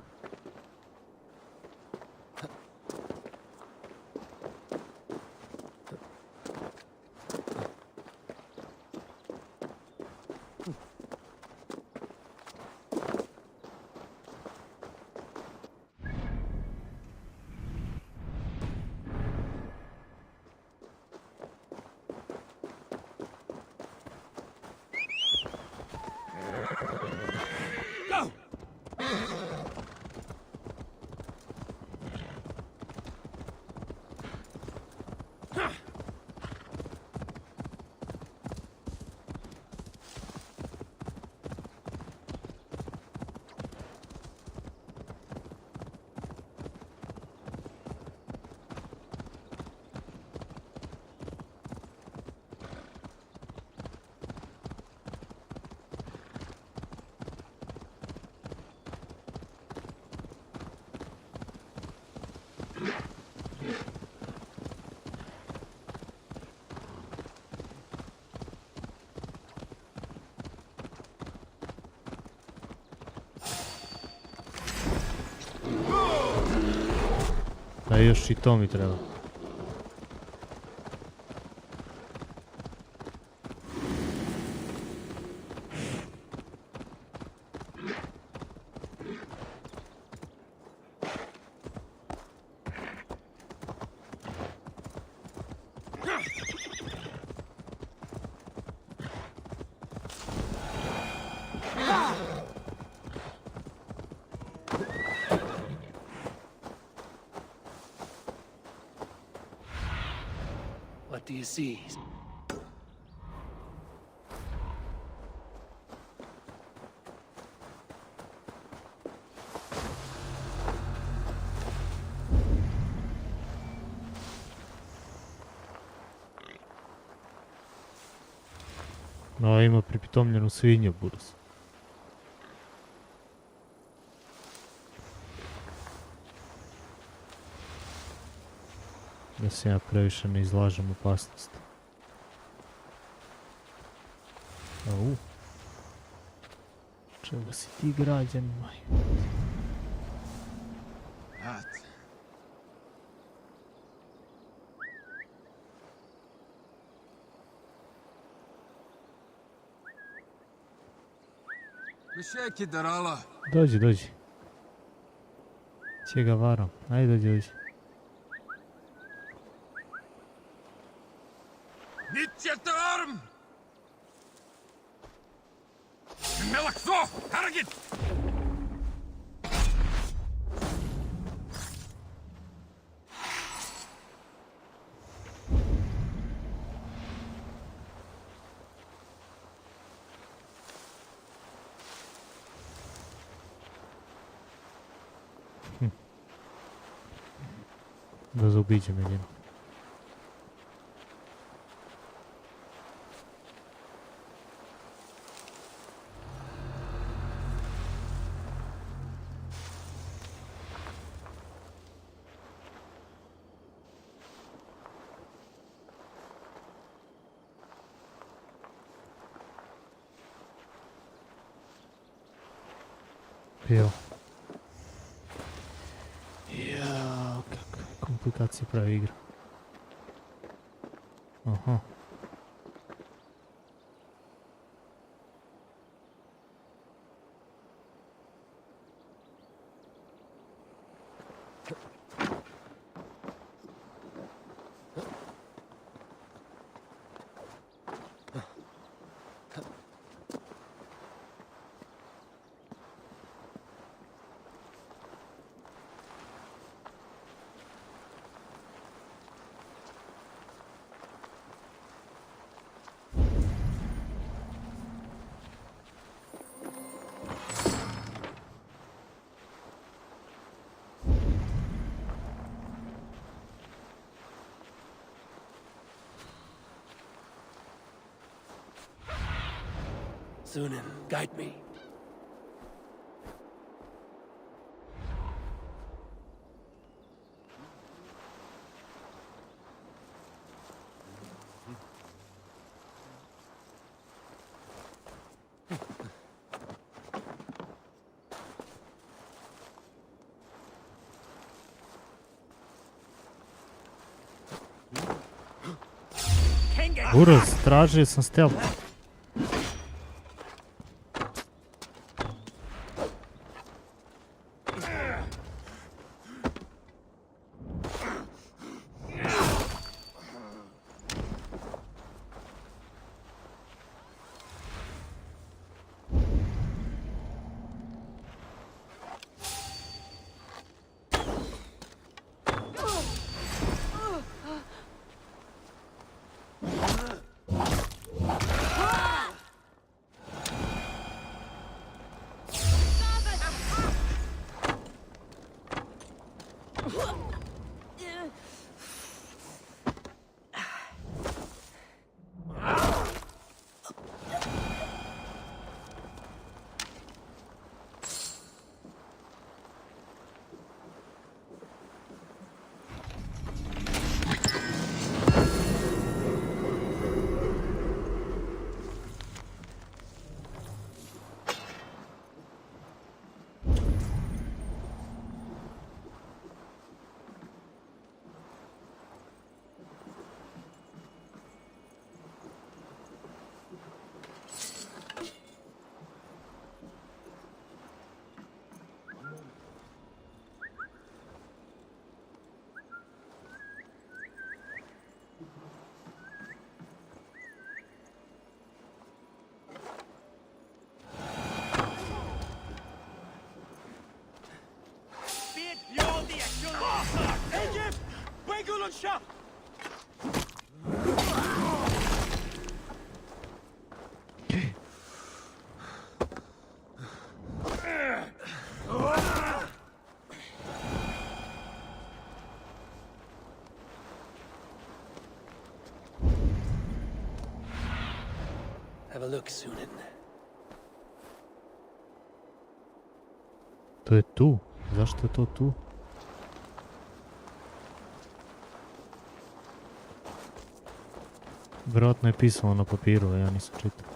A još i to mi treba. do you see? No, ima pripitomljenu svinju, Burus. Da se ja previše ne izlažem opasnosti. Au. Čega si ti građan, moj? Dođi, dođi. Čega varam? Ajde, dođi. Nitjetarm! Melakso! Haragit! Da zaobiđem jedino. Jao. Jao, kakve komplikacije pravi igra. Aha. Sunan, guide me. Uraz, tražio sam stealth. Egypt! Begulun Shah! Have a look, Sunan. To je tu. Zašto je to tu? Vjerojatno je pisalo na papiru, a ja nisam čitao.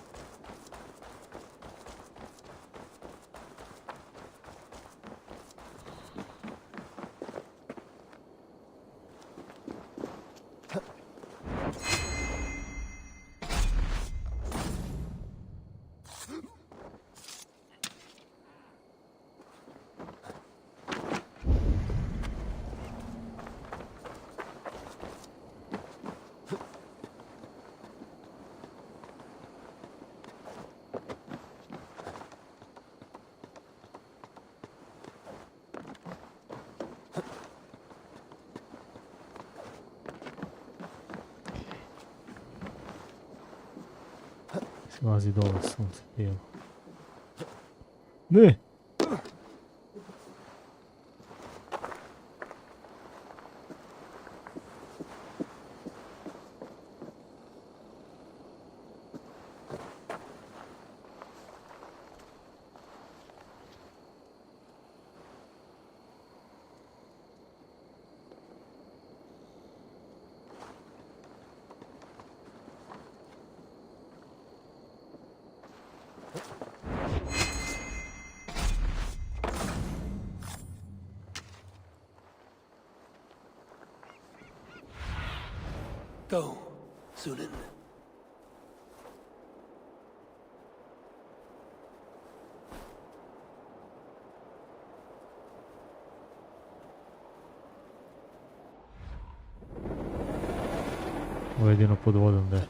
Slazi dole sunce, bijelo. Ne! Go, Sunan. Ovo je jedino pod vodom, da je.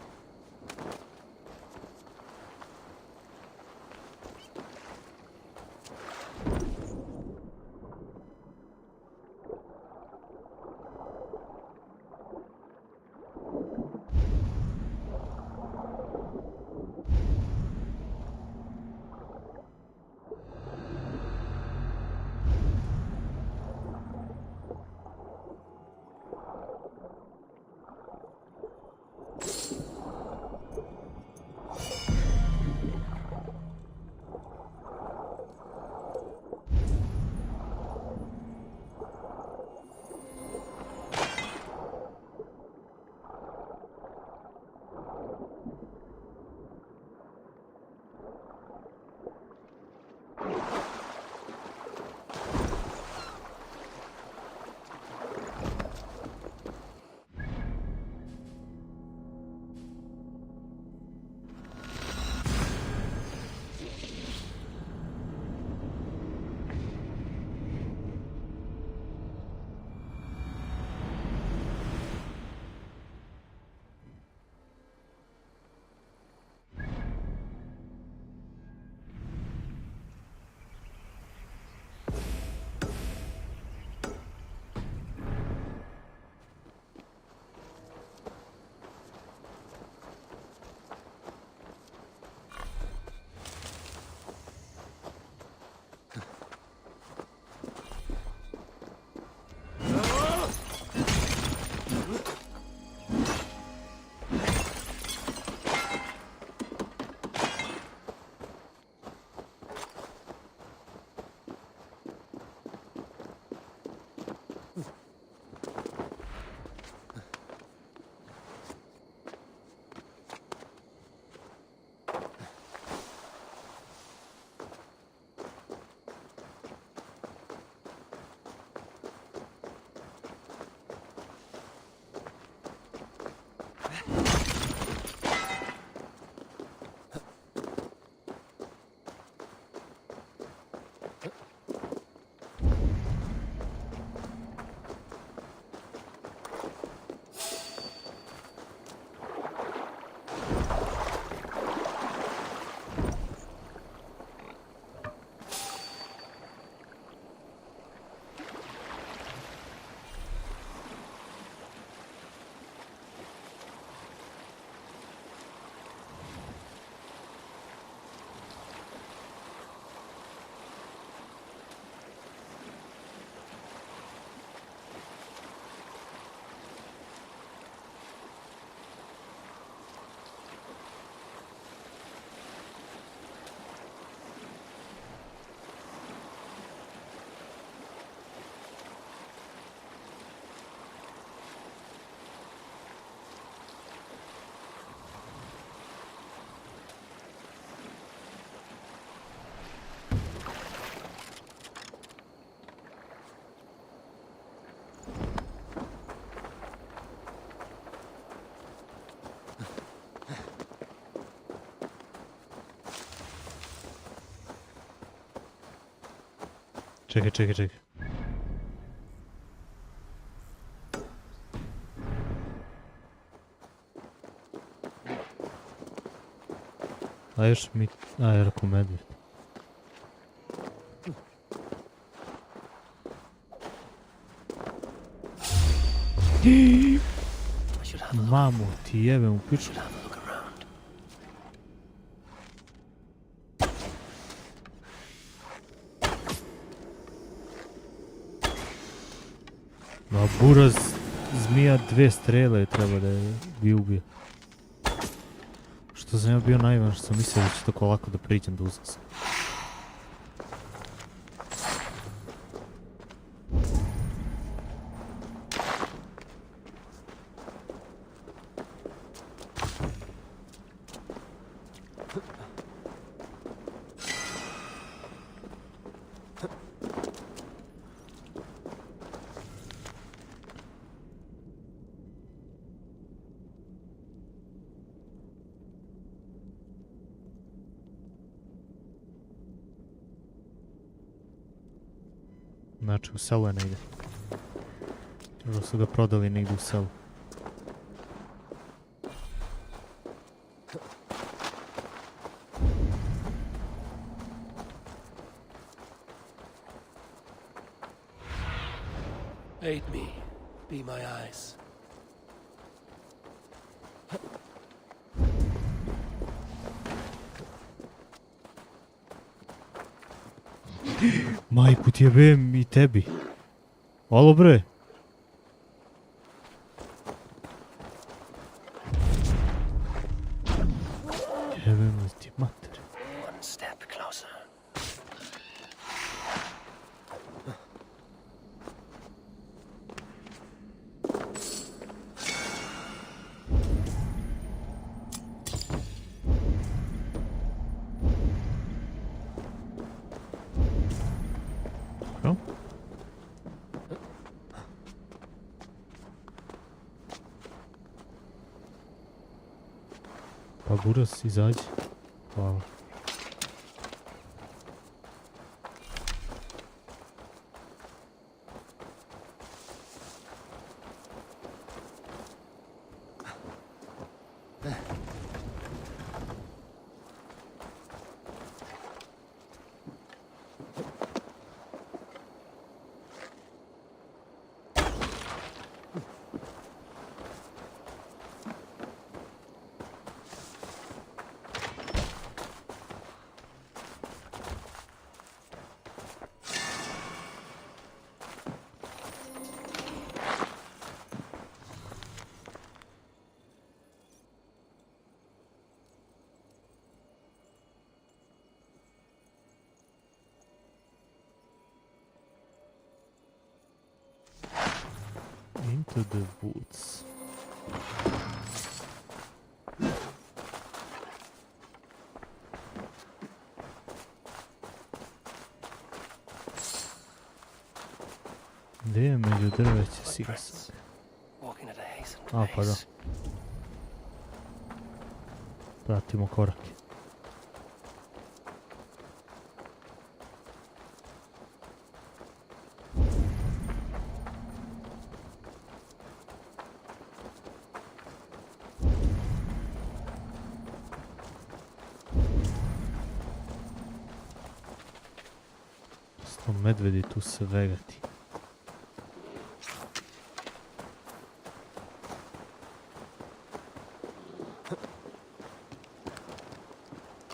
Čekaj. A još mi... A, je rekao medvjed. Mamu, ti jebem u piču. Ma buraz zmija 2 strele treba da je bi ubio. Što sam ja bio naivan što sam mislio da će tako lako da priđem do uzasa. Znači u selu je negdje. Možda su ga prodali negdje u selu. Aid me. Be my eyes. Majku ti jebem i tebi. Alo bre. Jebem li ti mater. One step closer. No? Pa buras, izađi. Hvala. Into the woods. Gdje je među drveće sigas? Walking at a hastened A, pa da. pace. Pratimo korake. Medvedi tu svegati.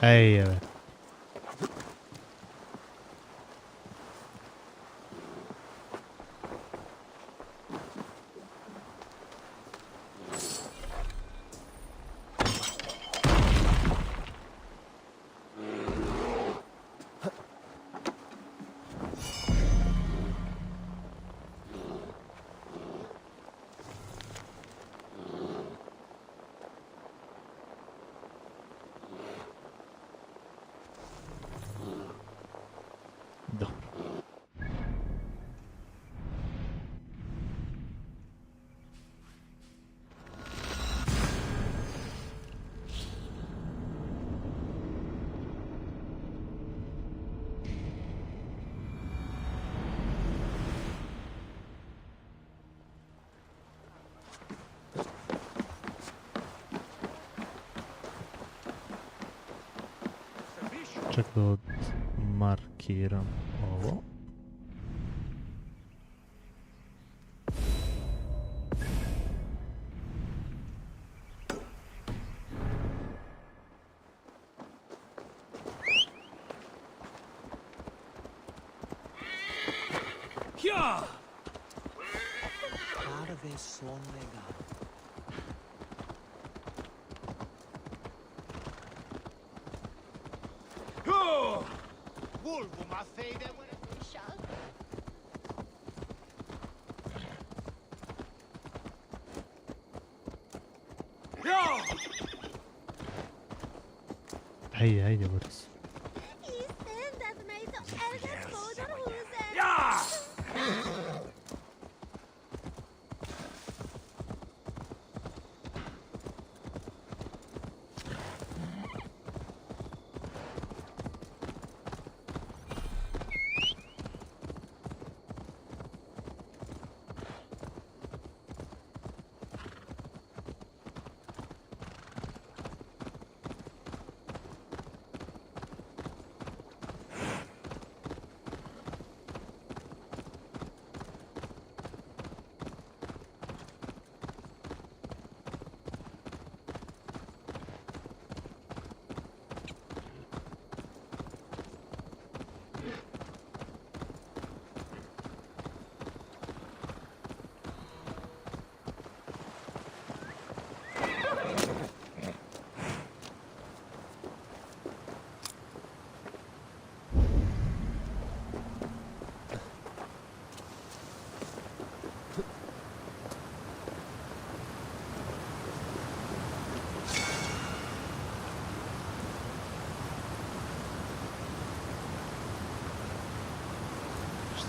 Ej, jeve. čak da odmarkiram ovo. Parve sonega. Vulvo, ma fede, Hej, hej, det var det.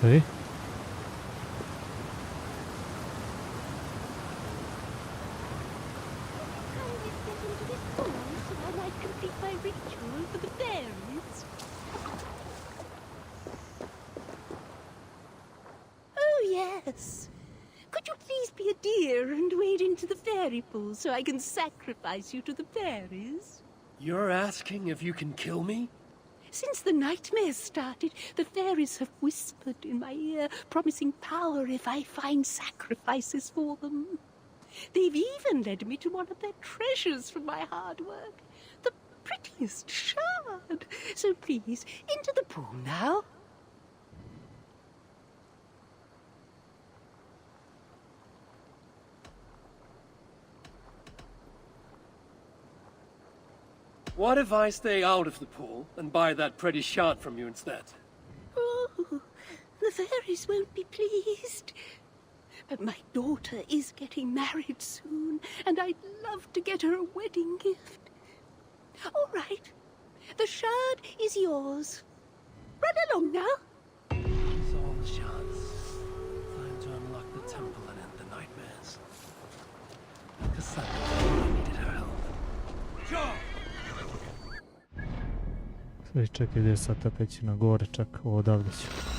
Šta je? Oh, yes. Could you please be a dear and wade into the fairy pool so I can sacrifice you to the fairies? You're asking if you can kill me? Since the nightmares started, the fairies have whispered in my ear, promising power if I find sacrifices for them. They've even led me to one of their treasures from my hard work, the prettiest shard. So please, into the pool now. What if I stay out of the pool and buy that pretty shard from you instead? Oh, the fairies won't be pleased. But my daughter is getting married soon, and I'd love to get her a wedding gift. All right, the shard is yours. Run along now. Use all the shards. Time to unlock the temple and end the nightmares. Cassandra needed her help. Sure! Sve čekaj, gdje sad ta pećina gore, čak odavde ću.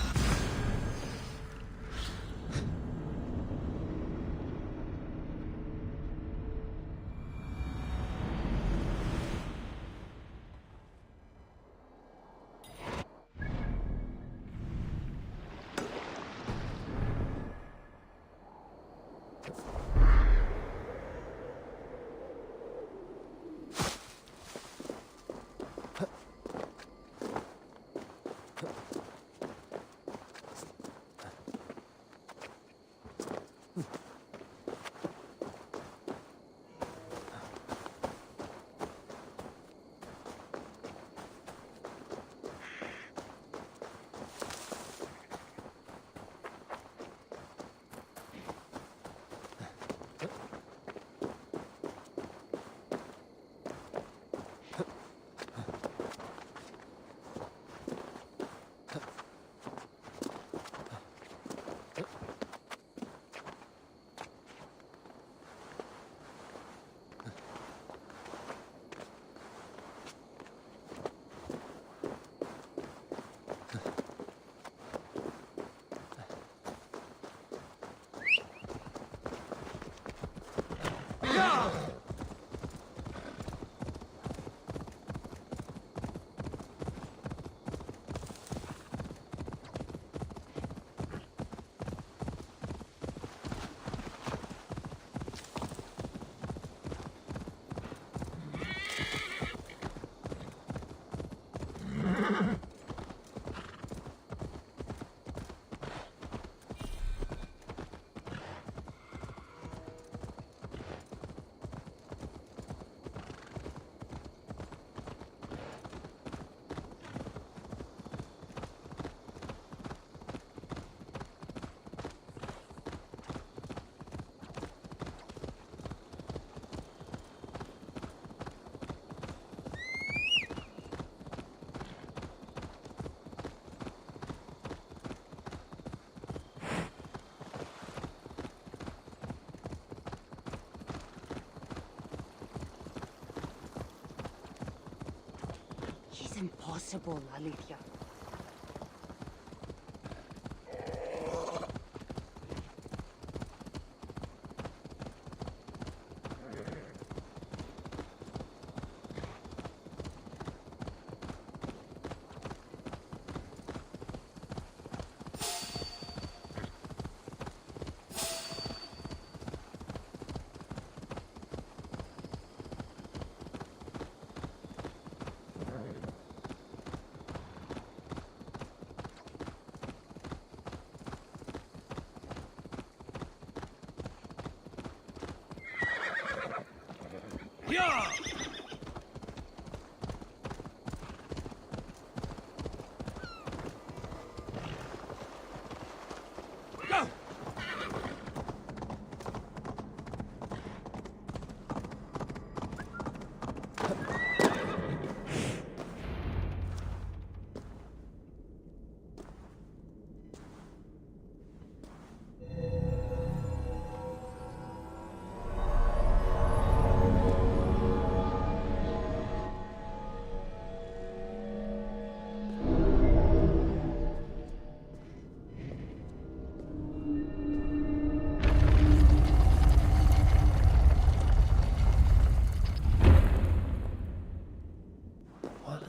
Impossible, Alethea.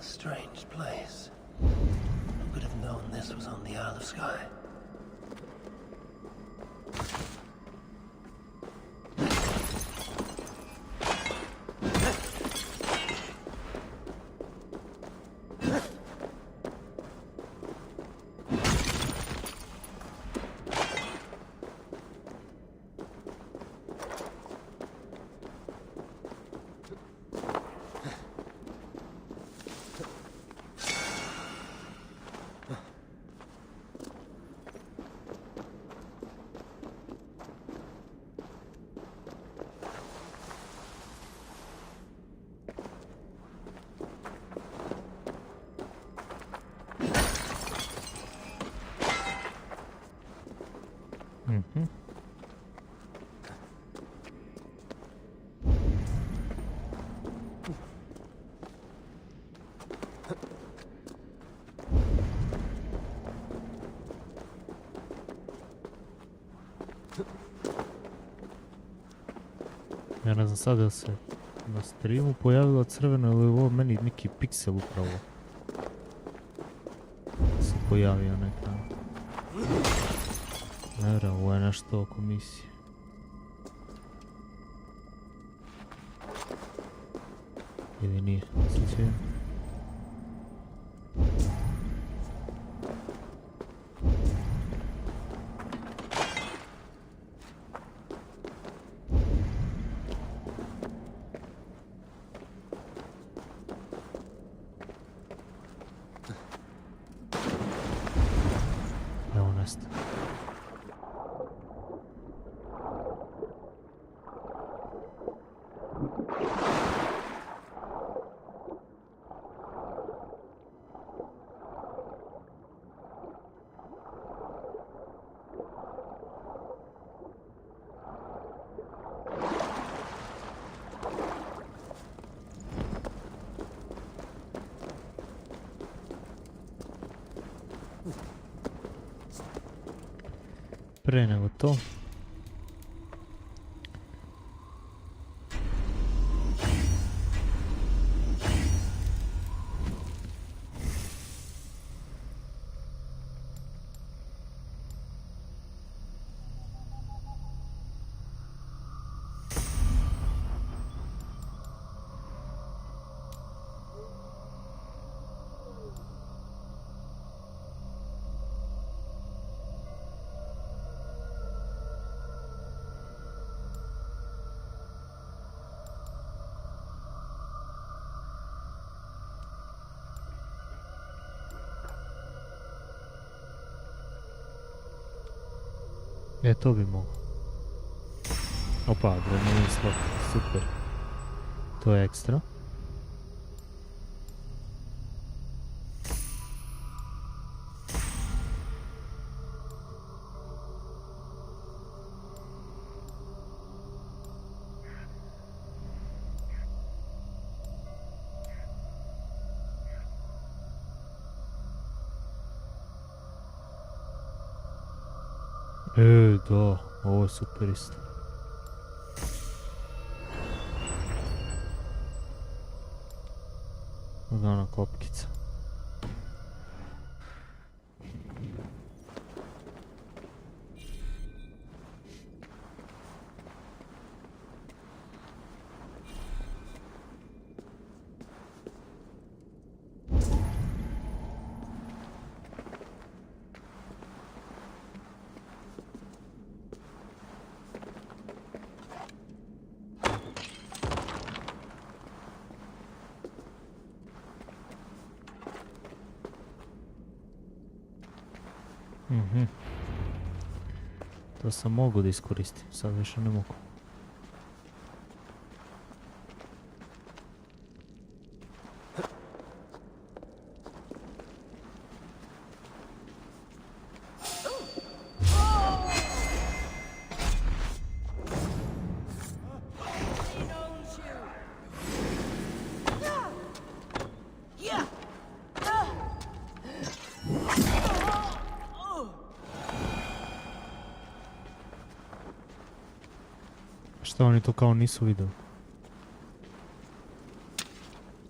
Strange place. Who could have known this was on the Isle of Skye? Ja ne znam sad da se na streamu pojavilo crveno ili ovo meni neki piksel upravo se pojavio na ekranu. Ne vjerujem, ovo je nešto oko misije. Ili nije, slučajno. Pre nego to. To bi mogo. Opa, granulni slot, super. To je ekstra. Da, ovo je super isto. Lagana kopkica. To sam mogu da iskoristim, sad više ne mogu. Šta oni to kao nisu videli?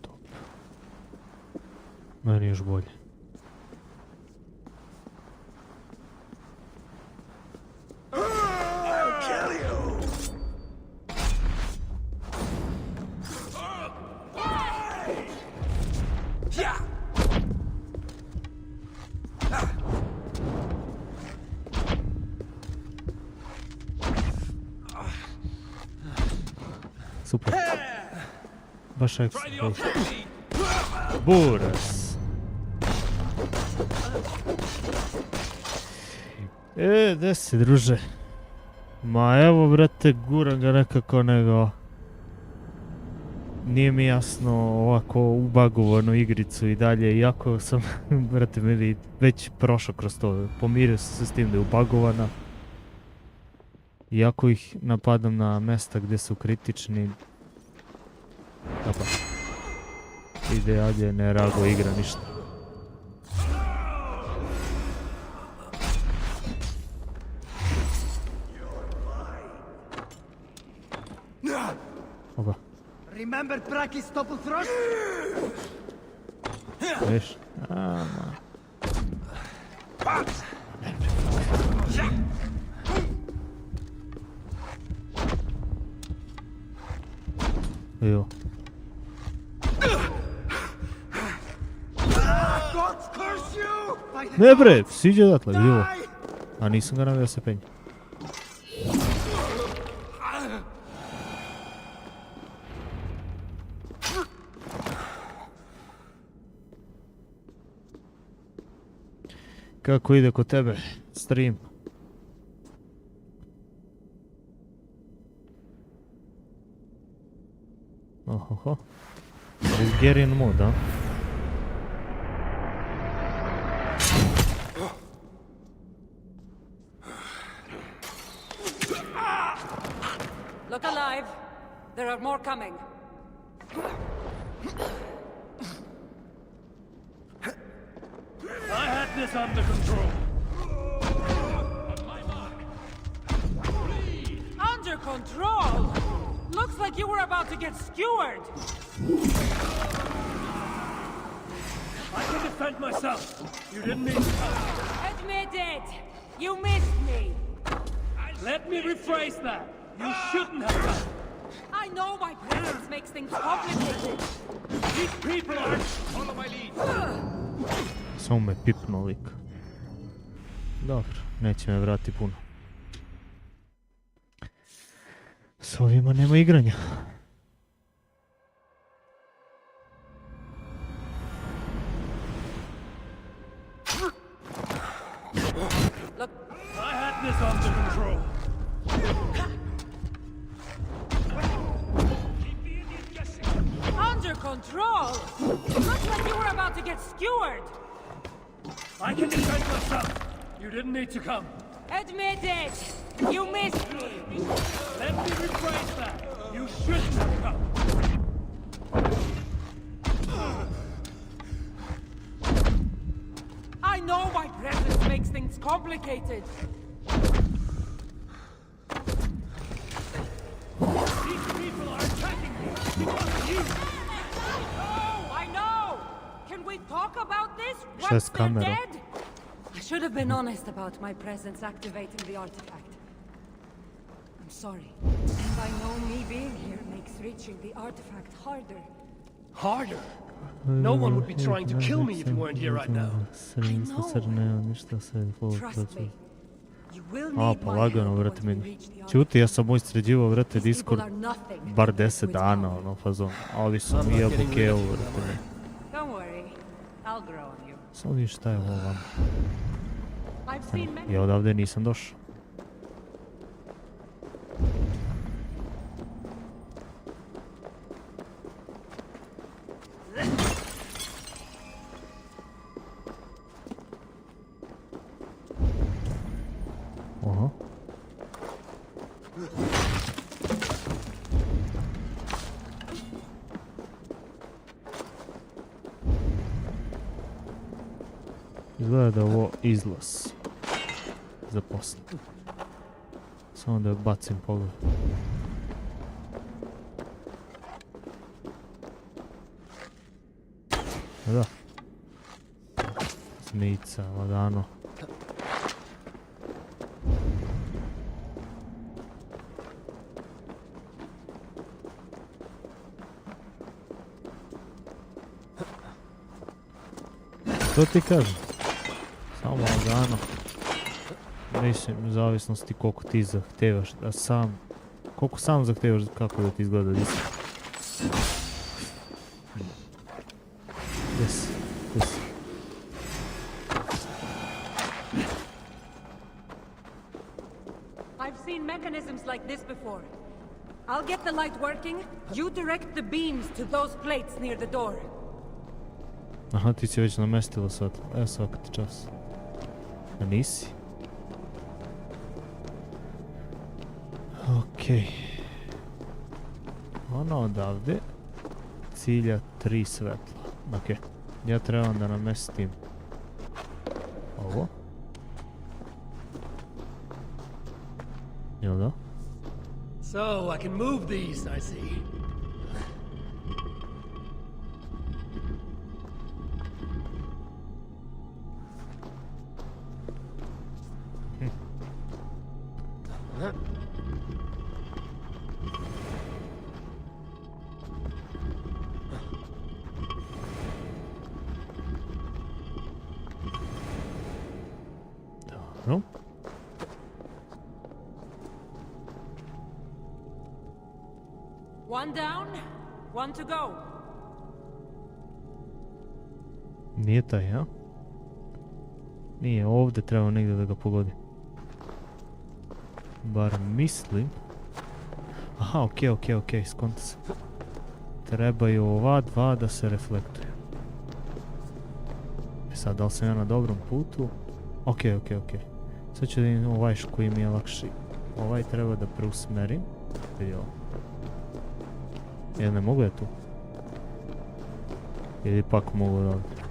Top. Meni još bolje. Super. Baš ekstra. Buras. Gdje si, druže? Ma evo, brate, guram ga nekako nego... Nije mi jasno ovako ubagovanu igricu i dalje, iako sam, brate, mili, već prošao kroz to. Pomirio sam se s tim da je ubagovana. Iako ih napadam na mesta gdje su kritični, ide dalje, ne reaguje igra ništa. Oba. Remember Praki's topple thrust? Viš? Ma. Jo. Ne bre, siđe odatle, vidimo. A nisam ga navio se penje. Kako ide kod tebe, stream? Ohoho. Bulgarian mod, a? Look alive. There are more coming. I had this under control. Under control? Looks like you were about to get skewered. I can defend myself. You didn't need to come. Admit it. You missed me. Let me rephrase that. You shouldn't have come. I know my presence makes things complicated. These people are... Follow my lead. Samo me pipnuo lik. Dobro, neće me vrati puno. S ovima nema igranja. Look, I had this under control. Keep the Indian guessing. under control. Looks like you were about to get skewered. I can defend myself. You didn't need to come. Admit it. You missed me. Let me rephrase that. You shouldn't have come. I know my presence makes things complicated. I know! Can we talk about this? Šta je s Once they're kamerom? dead? I should have been honest about my presence activating the artifact. I'm sorry. And I know me being here makes reaching the artifact harder. Harder? No one would be trying to kill me if you weren't here right now. Trust me. You will A, need pa my lagano, help vrati once we meni. reach the Čuti, ja sam moj sređivao, vrati, These Discord people are nothing bar compared 10 to its dana, power. ono, fazon. A ovi su I'm mi not getting rid jabuke, of you, vrati don't meni. Don't worry. I'll grow on you. Samo vidiš šta je ovo vam. I've seen many. Ja odavde nisam došao. Aha. Izgleda da je ovo izlaz za posle. Samo da bacim pogled. Da. Zmica, lagano. Što ti kažem? Samo lagano. Mislim, u zavisnosti koliko ti zahtevaš da sam... Koliko sam zahtevaš kako da ti izgleda disk. Yes, yes. I've seen mechanisms like this before. I'll get the light working. You direct the beams to those plates near the door. Aha, ti si već namestila svetlo. Evo svaka ti čas. A nisi? Okej. Ono odavde cilja 3 svetla. Okej. Ja trebam da namestim ovo. Jel da? So, I can move these, I see. No? One down, one to go. Nije taj, ja? Nije, ovdje treba negdje da ga pogodi. Bar mislim. Aha, okej, skonta se. Trebaju ova dva da se reflektuju. E sad, da li sam ja na dobrom putu? Okej. Sad ću da imam ovaj koji mi je lakši. Ovaj treba da preusmerim. Vidi ovo. Jel ne mogu ja tu? Ili ipak mogu da ovdje?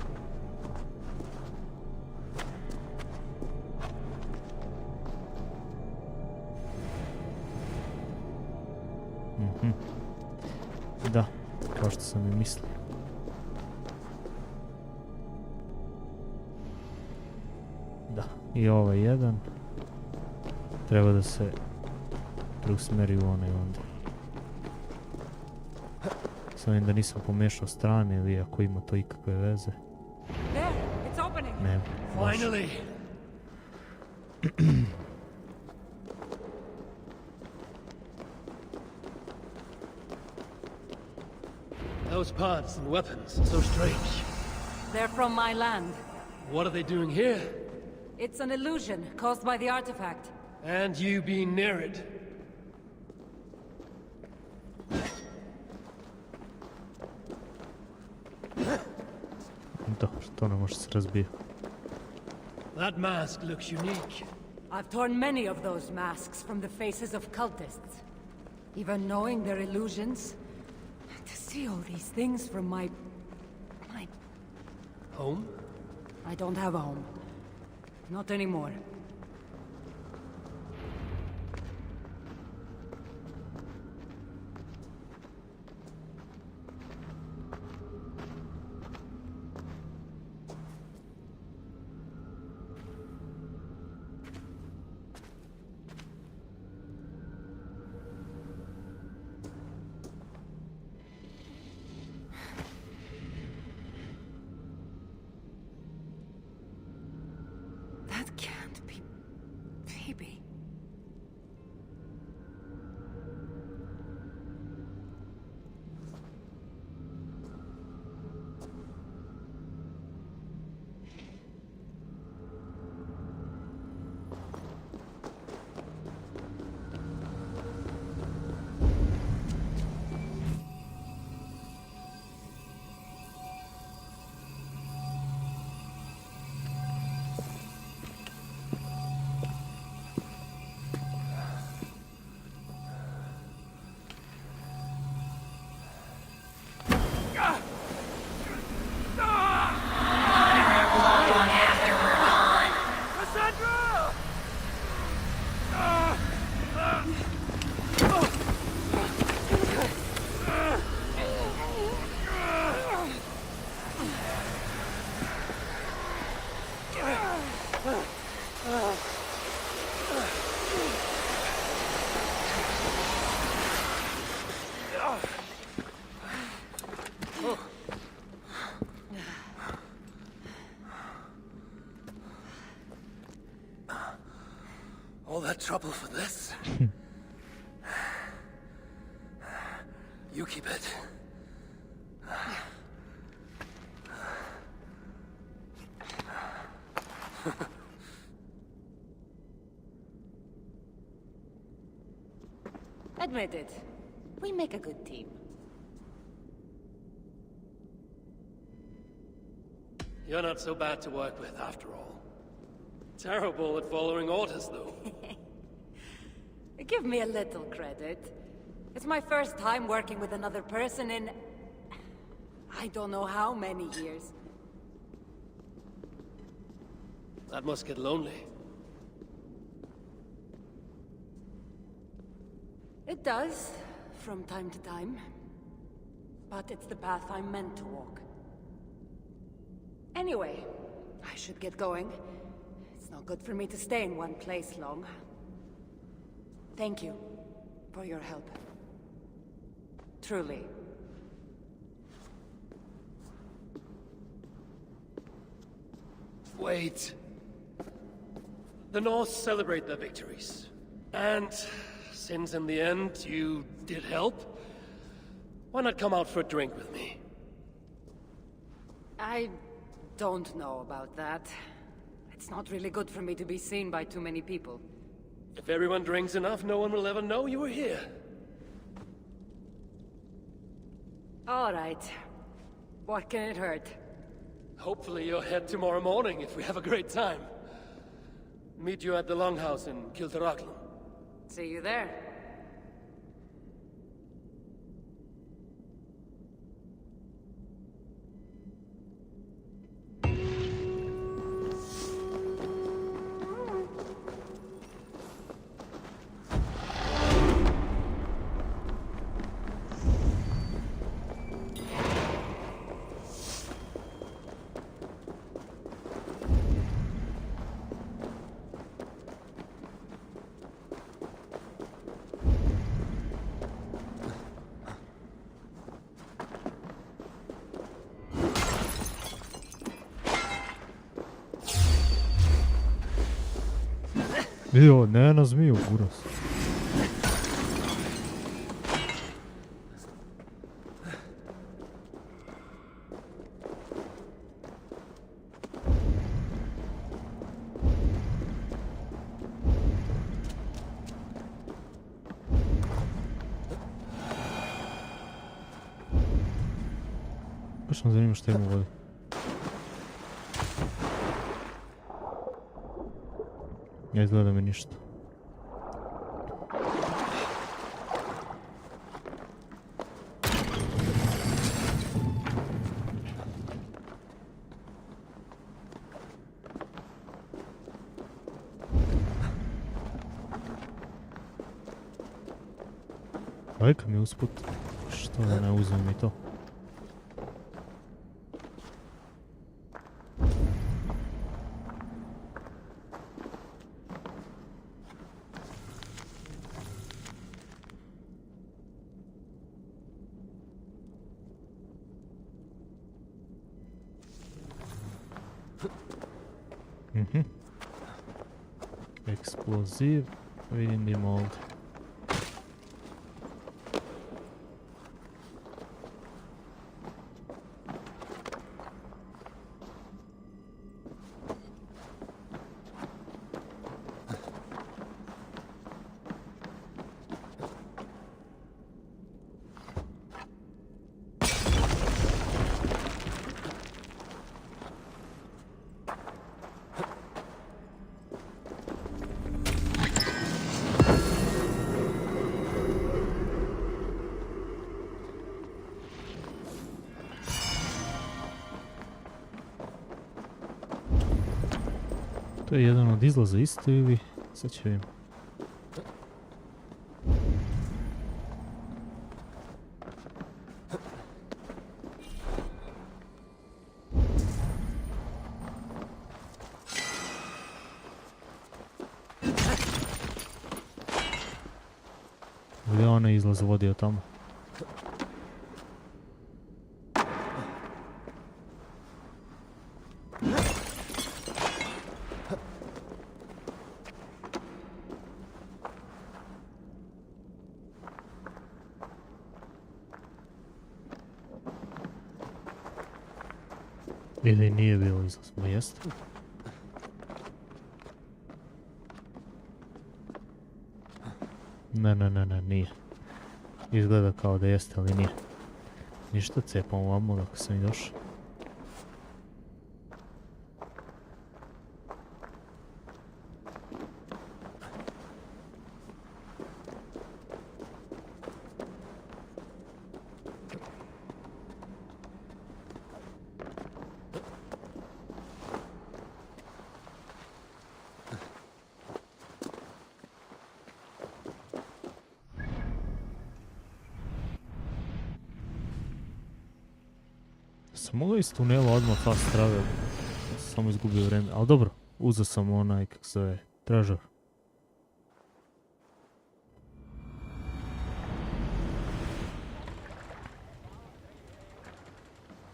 Da, kao što sam i mislio. Da, i ovaj jedan treba da se preusmeri u onaj onda. Samo da nisam pomešao strane ili ako ima to ikakve veze. There, it's opening. Ne, Finally! Those pods and weapons, so strange. They're from my land. What are they doing here? It's an illusion caused by the artifact. And you being near it. Dobro, to ne može se razbije. That mask looks unique. I've torn many of those masks from the faces of cultists. Even knowing they're illusions, to see all these things from my... Home? I don't have a home. Not anymore. baby. All that trouble for this? You keep it. Admit it. We make a good team. You're not so bad to work with, after all. Terrible at following orders, though. Give me a little credit. It's my first time working with another person in... I don't know how many years. That must get lonely. It does, from time to time. But it's the path I'm meant to walk. Anyway, I should get going. It's not good for me to stay in one place long. Thank you for your help. Truly. Wait. The North celebrate their victories. And since in the end you did help, why not come out for a drink with me? I don't know about that. It's not really good for me to be seen by too many people. If everyone drinks enough, no one will ever know you were here. All right. What can it hurt? Hopefully you'll head tomorrow morning if we have a great time. Meet you at the Longhouse in Kiltaraglan. See you there. Jo, ne na zmiju, buras. Baš me zanima što ima vode. Ne izgleda mi ništa. Ajka mi usput, što da ne uzmem i to. Eksploziv. Vidim ima ovdje. To je jedan od izlaza isto ili sad će vidim. Ili onaj izlaz vodio tamo. Ili nije bilo izlaz, ma jeste? Ne, nije. Izgleda kao da jeste, ali nije. Ništa, cepam ovamo dok sam i došao. Sam mogao iz tunela odmah fast travel, samo izgubio vreme, ali dobro, uzeo sam onaj, kak se zove, treasure.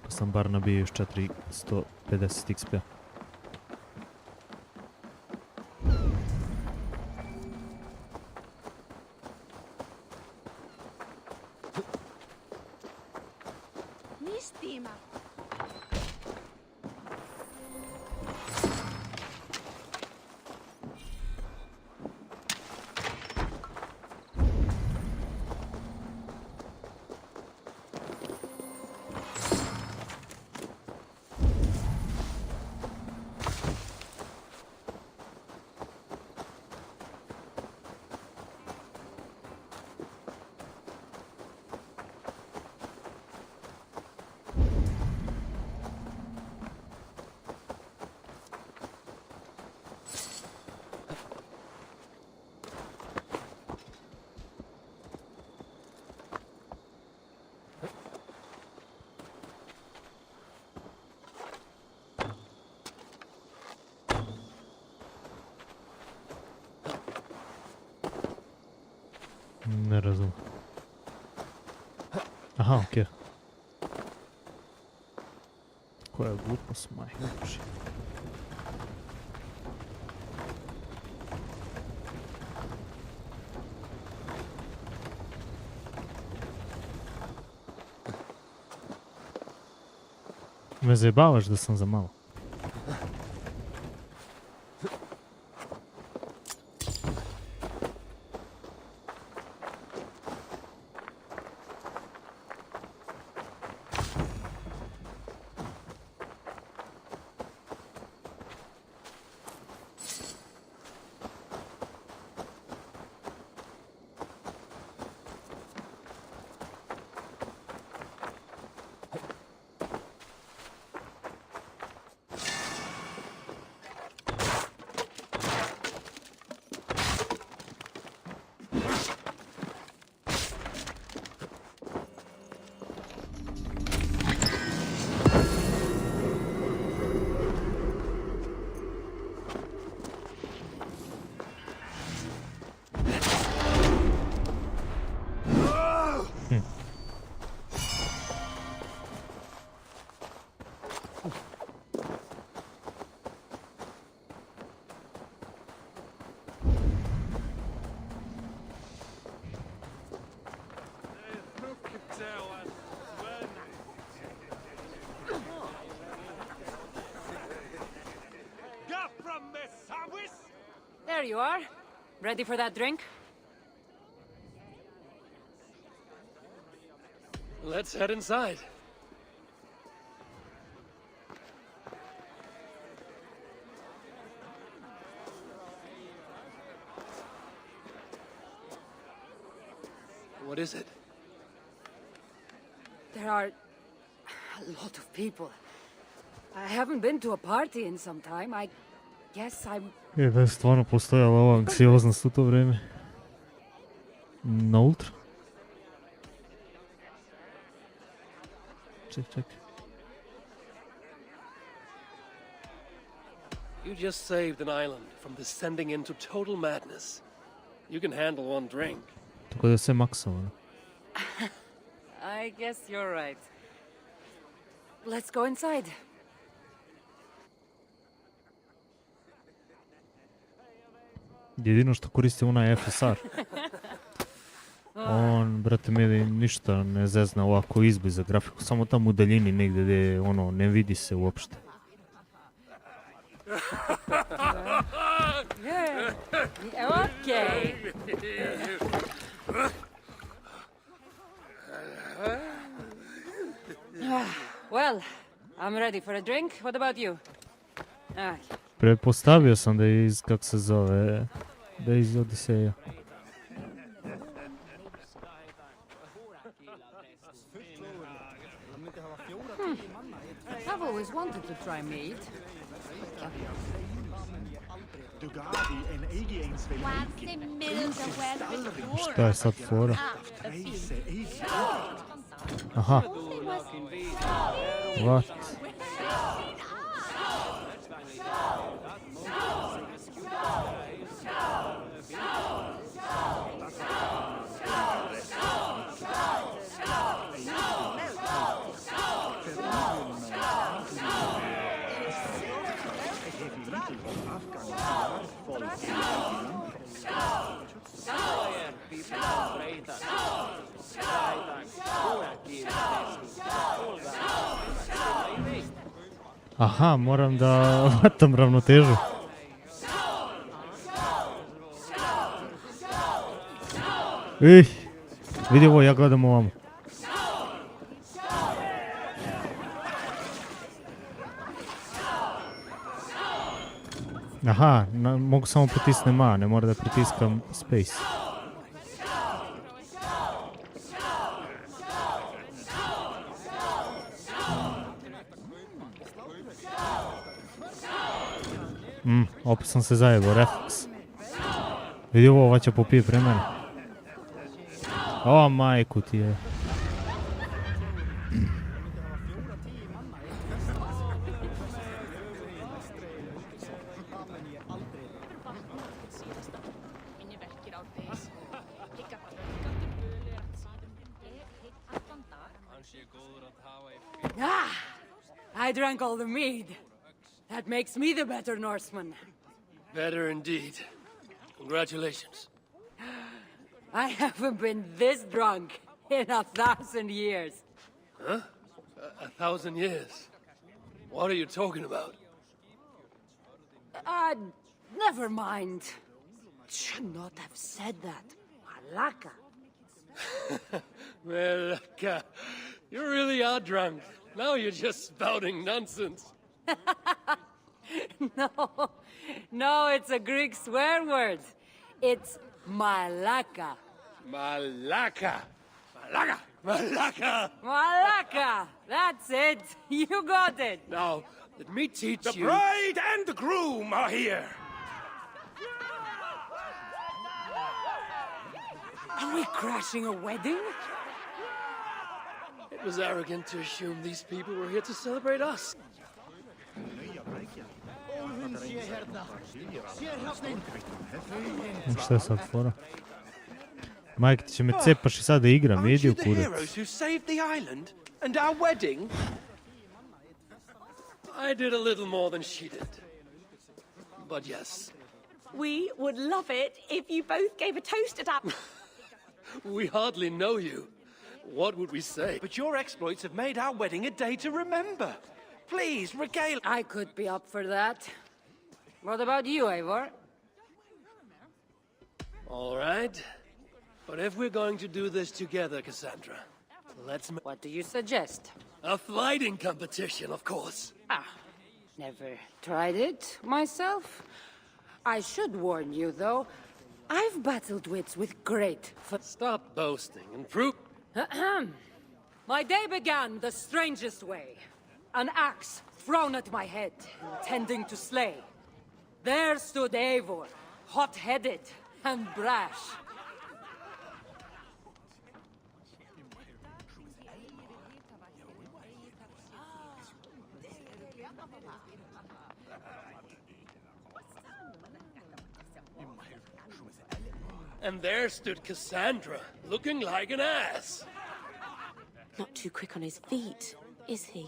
Pa sam bar nabio još 450 XP. Ne razumem. Aha, okej. Koja glupost, majka Božja. Me zajebavaš da sam za malo. you are. Ready for that drink? Let's head inside. What is it? There are a lot of people. I haven't been to a party in some time. I guess I'm... Da je stvarno postojala ova anksioznost u to vrijeme. Na ultra. Ček. You just saved an island from descending into total madness. You can handle one drink. Tako da je sve maksovano. I guess you're right. Let's go inside. Jedino što koristi onaj FSR. On, brate mili, ništa ne zezna ovako izbi za grafiku, samo tamo u daljini negdje gdje ono ne vidi se uopšte. Okay. Well, I'm ready for a drink. What about you? Pretpostavio sam da je iz, kak se zove, da je iz Odiseja. I've always wanted to try meat. Šta je sad fora? Aha. What? Aha, moram da vatam ravnotežu. Vidi ovo, ja gledam ovamo. Aha, mogu samo pritisnem A, ne mora da pritiskam space. Opet sam se zajebao, refleks. Vidi ovo, ova će popije pre mene. O, majku ti je. I drank all the mead. That makes me the better Norseman. Better indeed. Congratulations. I haven't been this drunk in 1,000 years. Huh? 1,000 years? What are you talking about? Never mind. Should not have said that. Malaka. Malaka. You really are drunk. Now you're just spouting nonsense. No, it's a Greek swear word. It's malaka. Malaka. Malaka. Malaka. Malaka. That's it. You got it. Now, let me teach you. The bride and the groom are here. Are we crashing a wedding? It was arrogant to assume these people were here to celebrate us. Šta je sad fora? Mike, ti će me cepaš i sad da igram, idi u the kurac. heroes who saved the island and our wedding? I did a little more than she did. But yes. We would love it if you both gave a toast at our... We hardly know you. What would we say? But your exploits have made our wedding a day to remember. Please, regale... I could be up for that. What about you, Eivor? All right. But if we're going to do this together, Cassandra, let's make What do you suggest? a fighting competition, of course. Never tried it myself. I should warn you, though, I've battled wits with great Stop boasting and prove... My day began the strangest way. An axe thrown at my head, intending to slay. There stood Eivor, hot-headed and brash. And there stood Cassandra, looking like an ass. Not too quick on his feet, is he?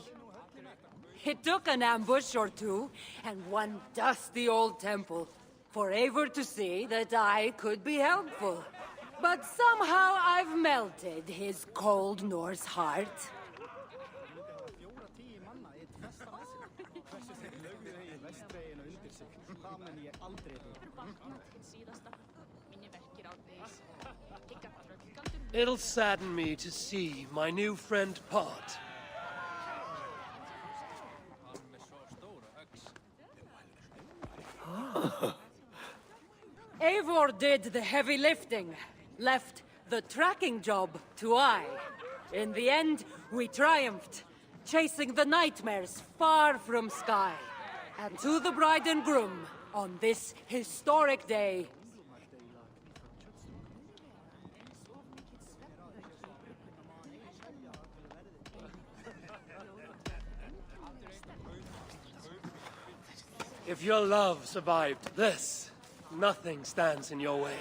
It took an ambush or two, and one dusty old temple, for Eivor to see that I could be helpful. But somehow I've melted his cold Norse heart. It'll sadden me to see my new friend part. Eivor did the heavy lifting, left the tracking job to I. In the end, we triumphed, chasing the nightmares far from Sky. And to the bride and groom, on this historic day, If your love survived this, nothing stands in your way.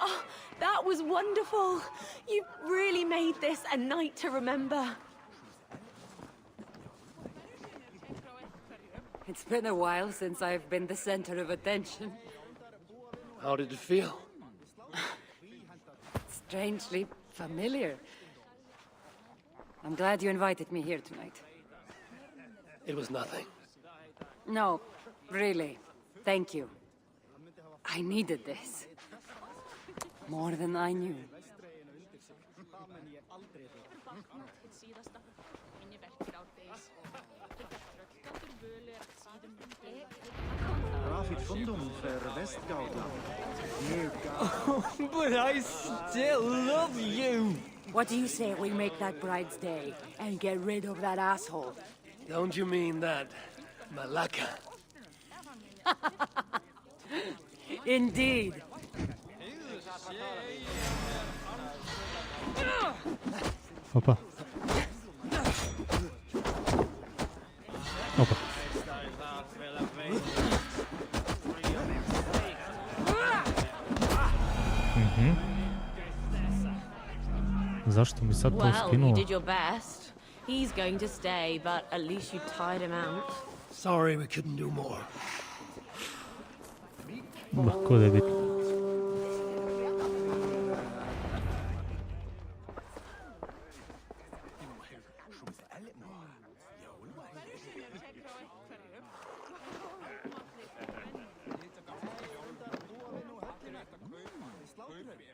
Oh, that was wonderful. You really made this a night to remember. it's been a while since I've been the center of attention. How did it feel? Strangely familiar. I'm glad you invited me here tonight. It was nothing. No, really. Thank you. I needed this. More than I knew. But I still love you. What do you say we make that bride's day and get rid of that asshole? Don't you mean that, Malaka? Indeed. Opa. Opa. Zašto mi sad to Well, you skinulo? did your best. He's going to stay, but at least you tired him out. Sorry we couldn't do more. Ko da je bitno.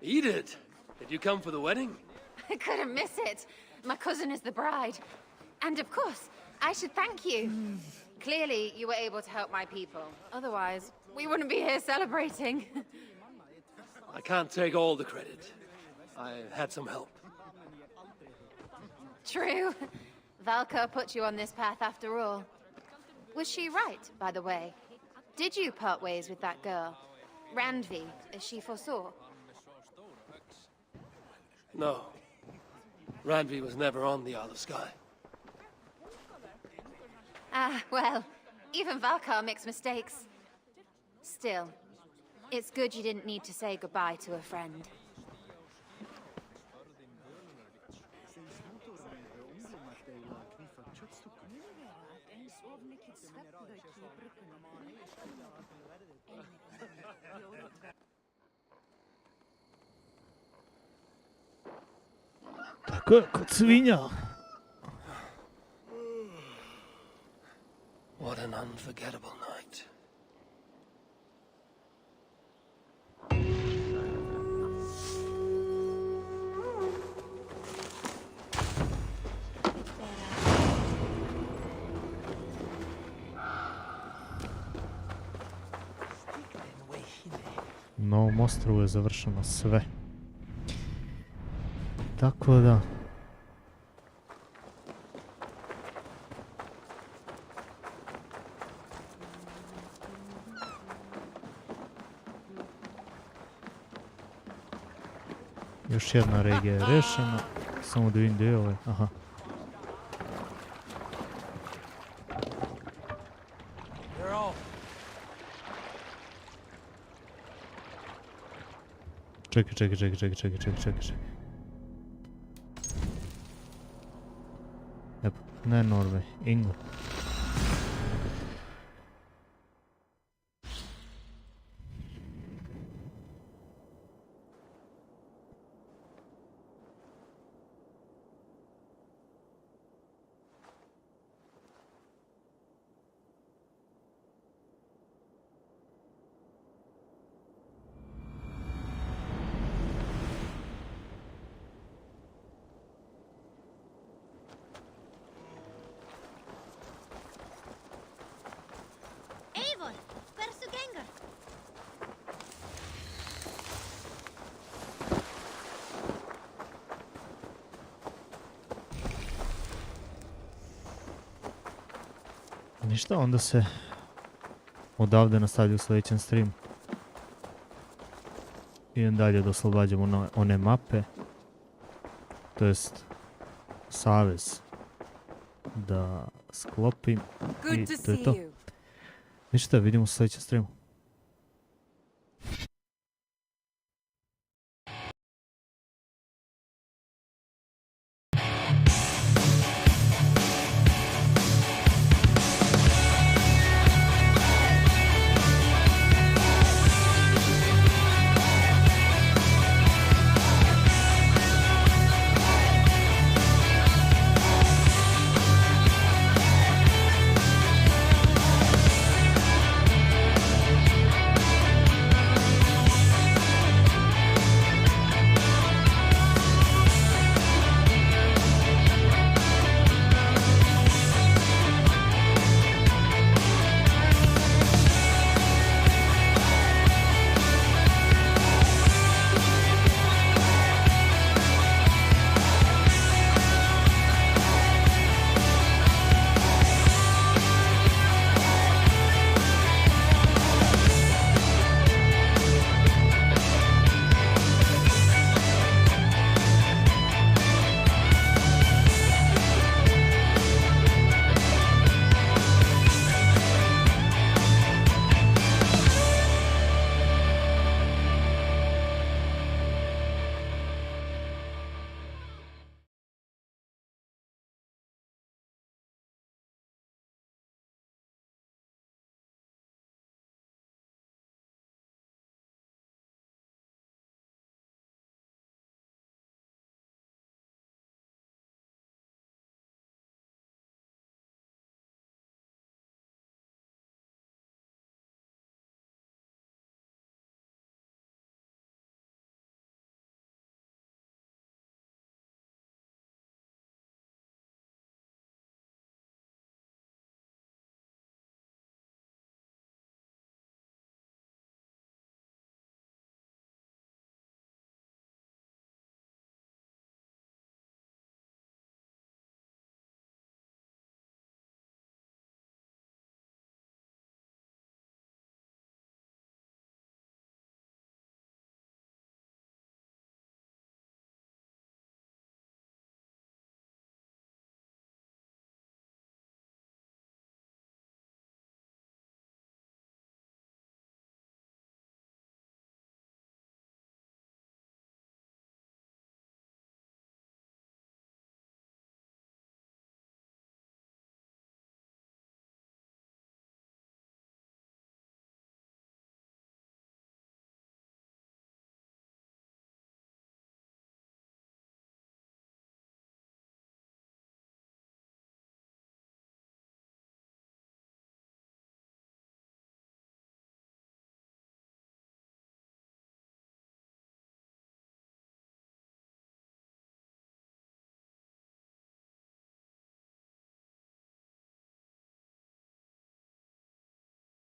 Eat it! Did you come for the wedding? I couldn't miss it. My cousin is the bride. And of course, I should thank you. Clearly, you were able to help my people. Otherwise, we wouldn't be here celebrating. I can't take all the credit. I had some help. True. Valka put you on this path after all. Was she right, by the way? Did you part ways with that girl? Randvi, as she foresaw? No. Randvi was never on the Isle of Skye. Ah, well, even Valkar makes mistakes. Still, it's good you didn't need to say goodbye to a friend. Tako je, kod svinja. What an unforgettable night. Na ovom ostrovu je završeno sve. Tako da... Još jedna regija je rešena. Samo da vidim gdje je ovaj. Aha. Čekaj. Epo, ne Norve, England. Ništa, onda se odavde nastavlja u sljedećem streamu. Idem dalje da oslobađamo one mape. To jest savez da sklopim i to je to. Ništa, vidimo u sljedećem streamu.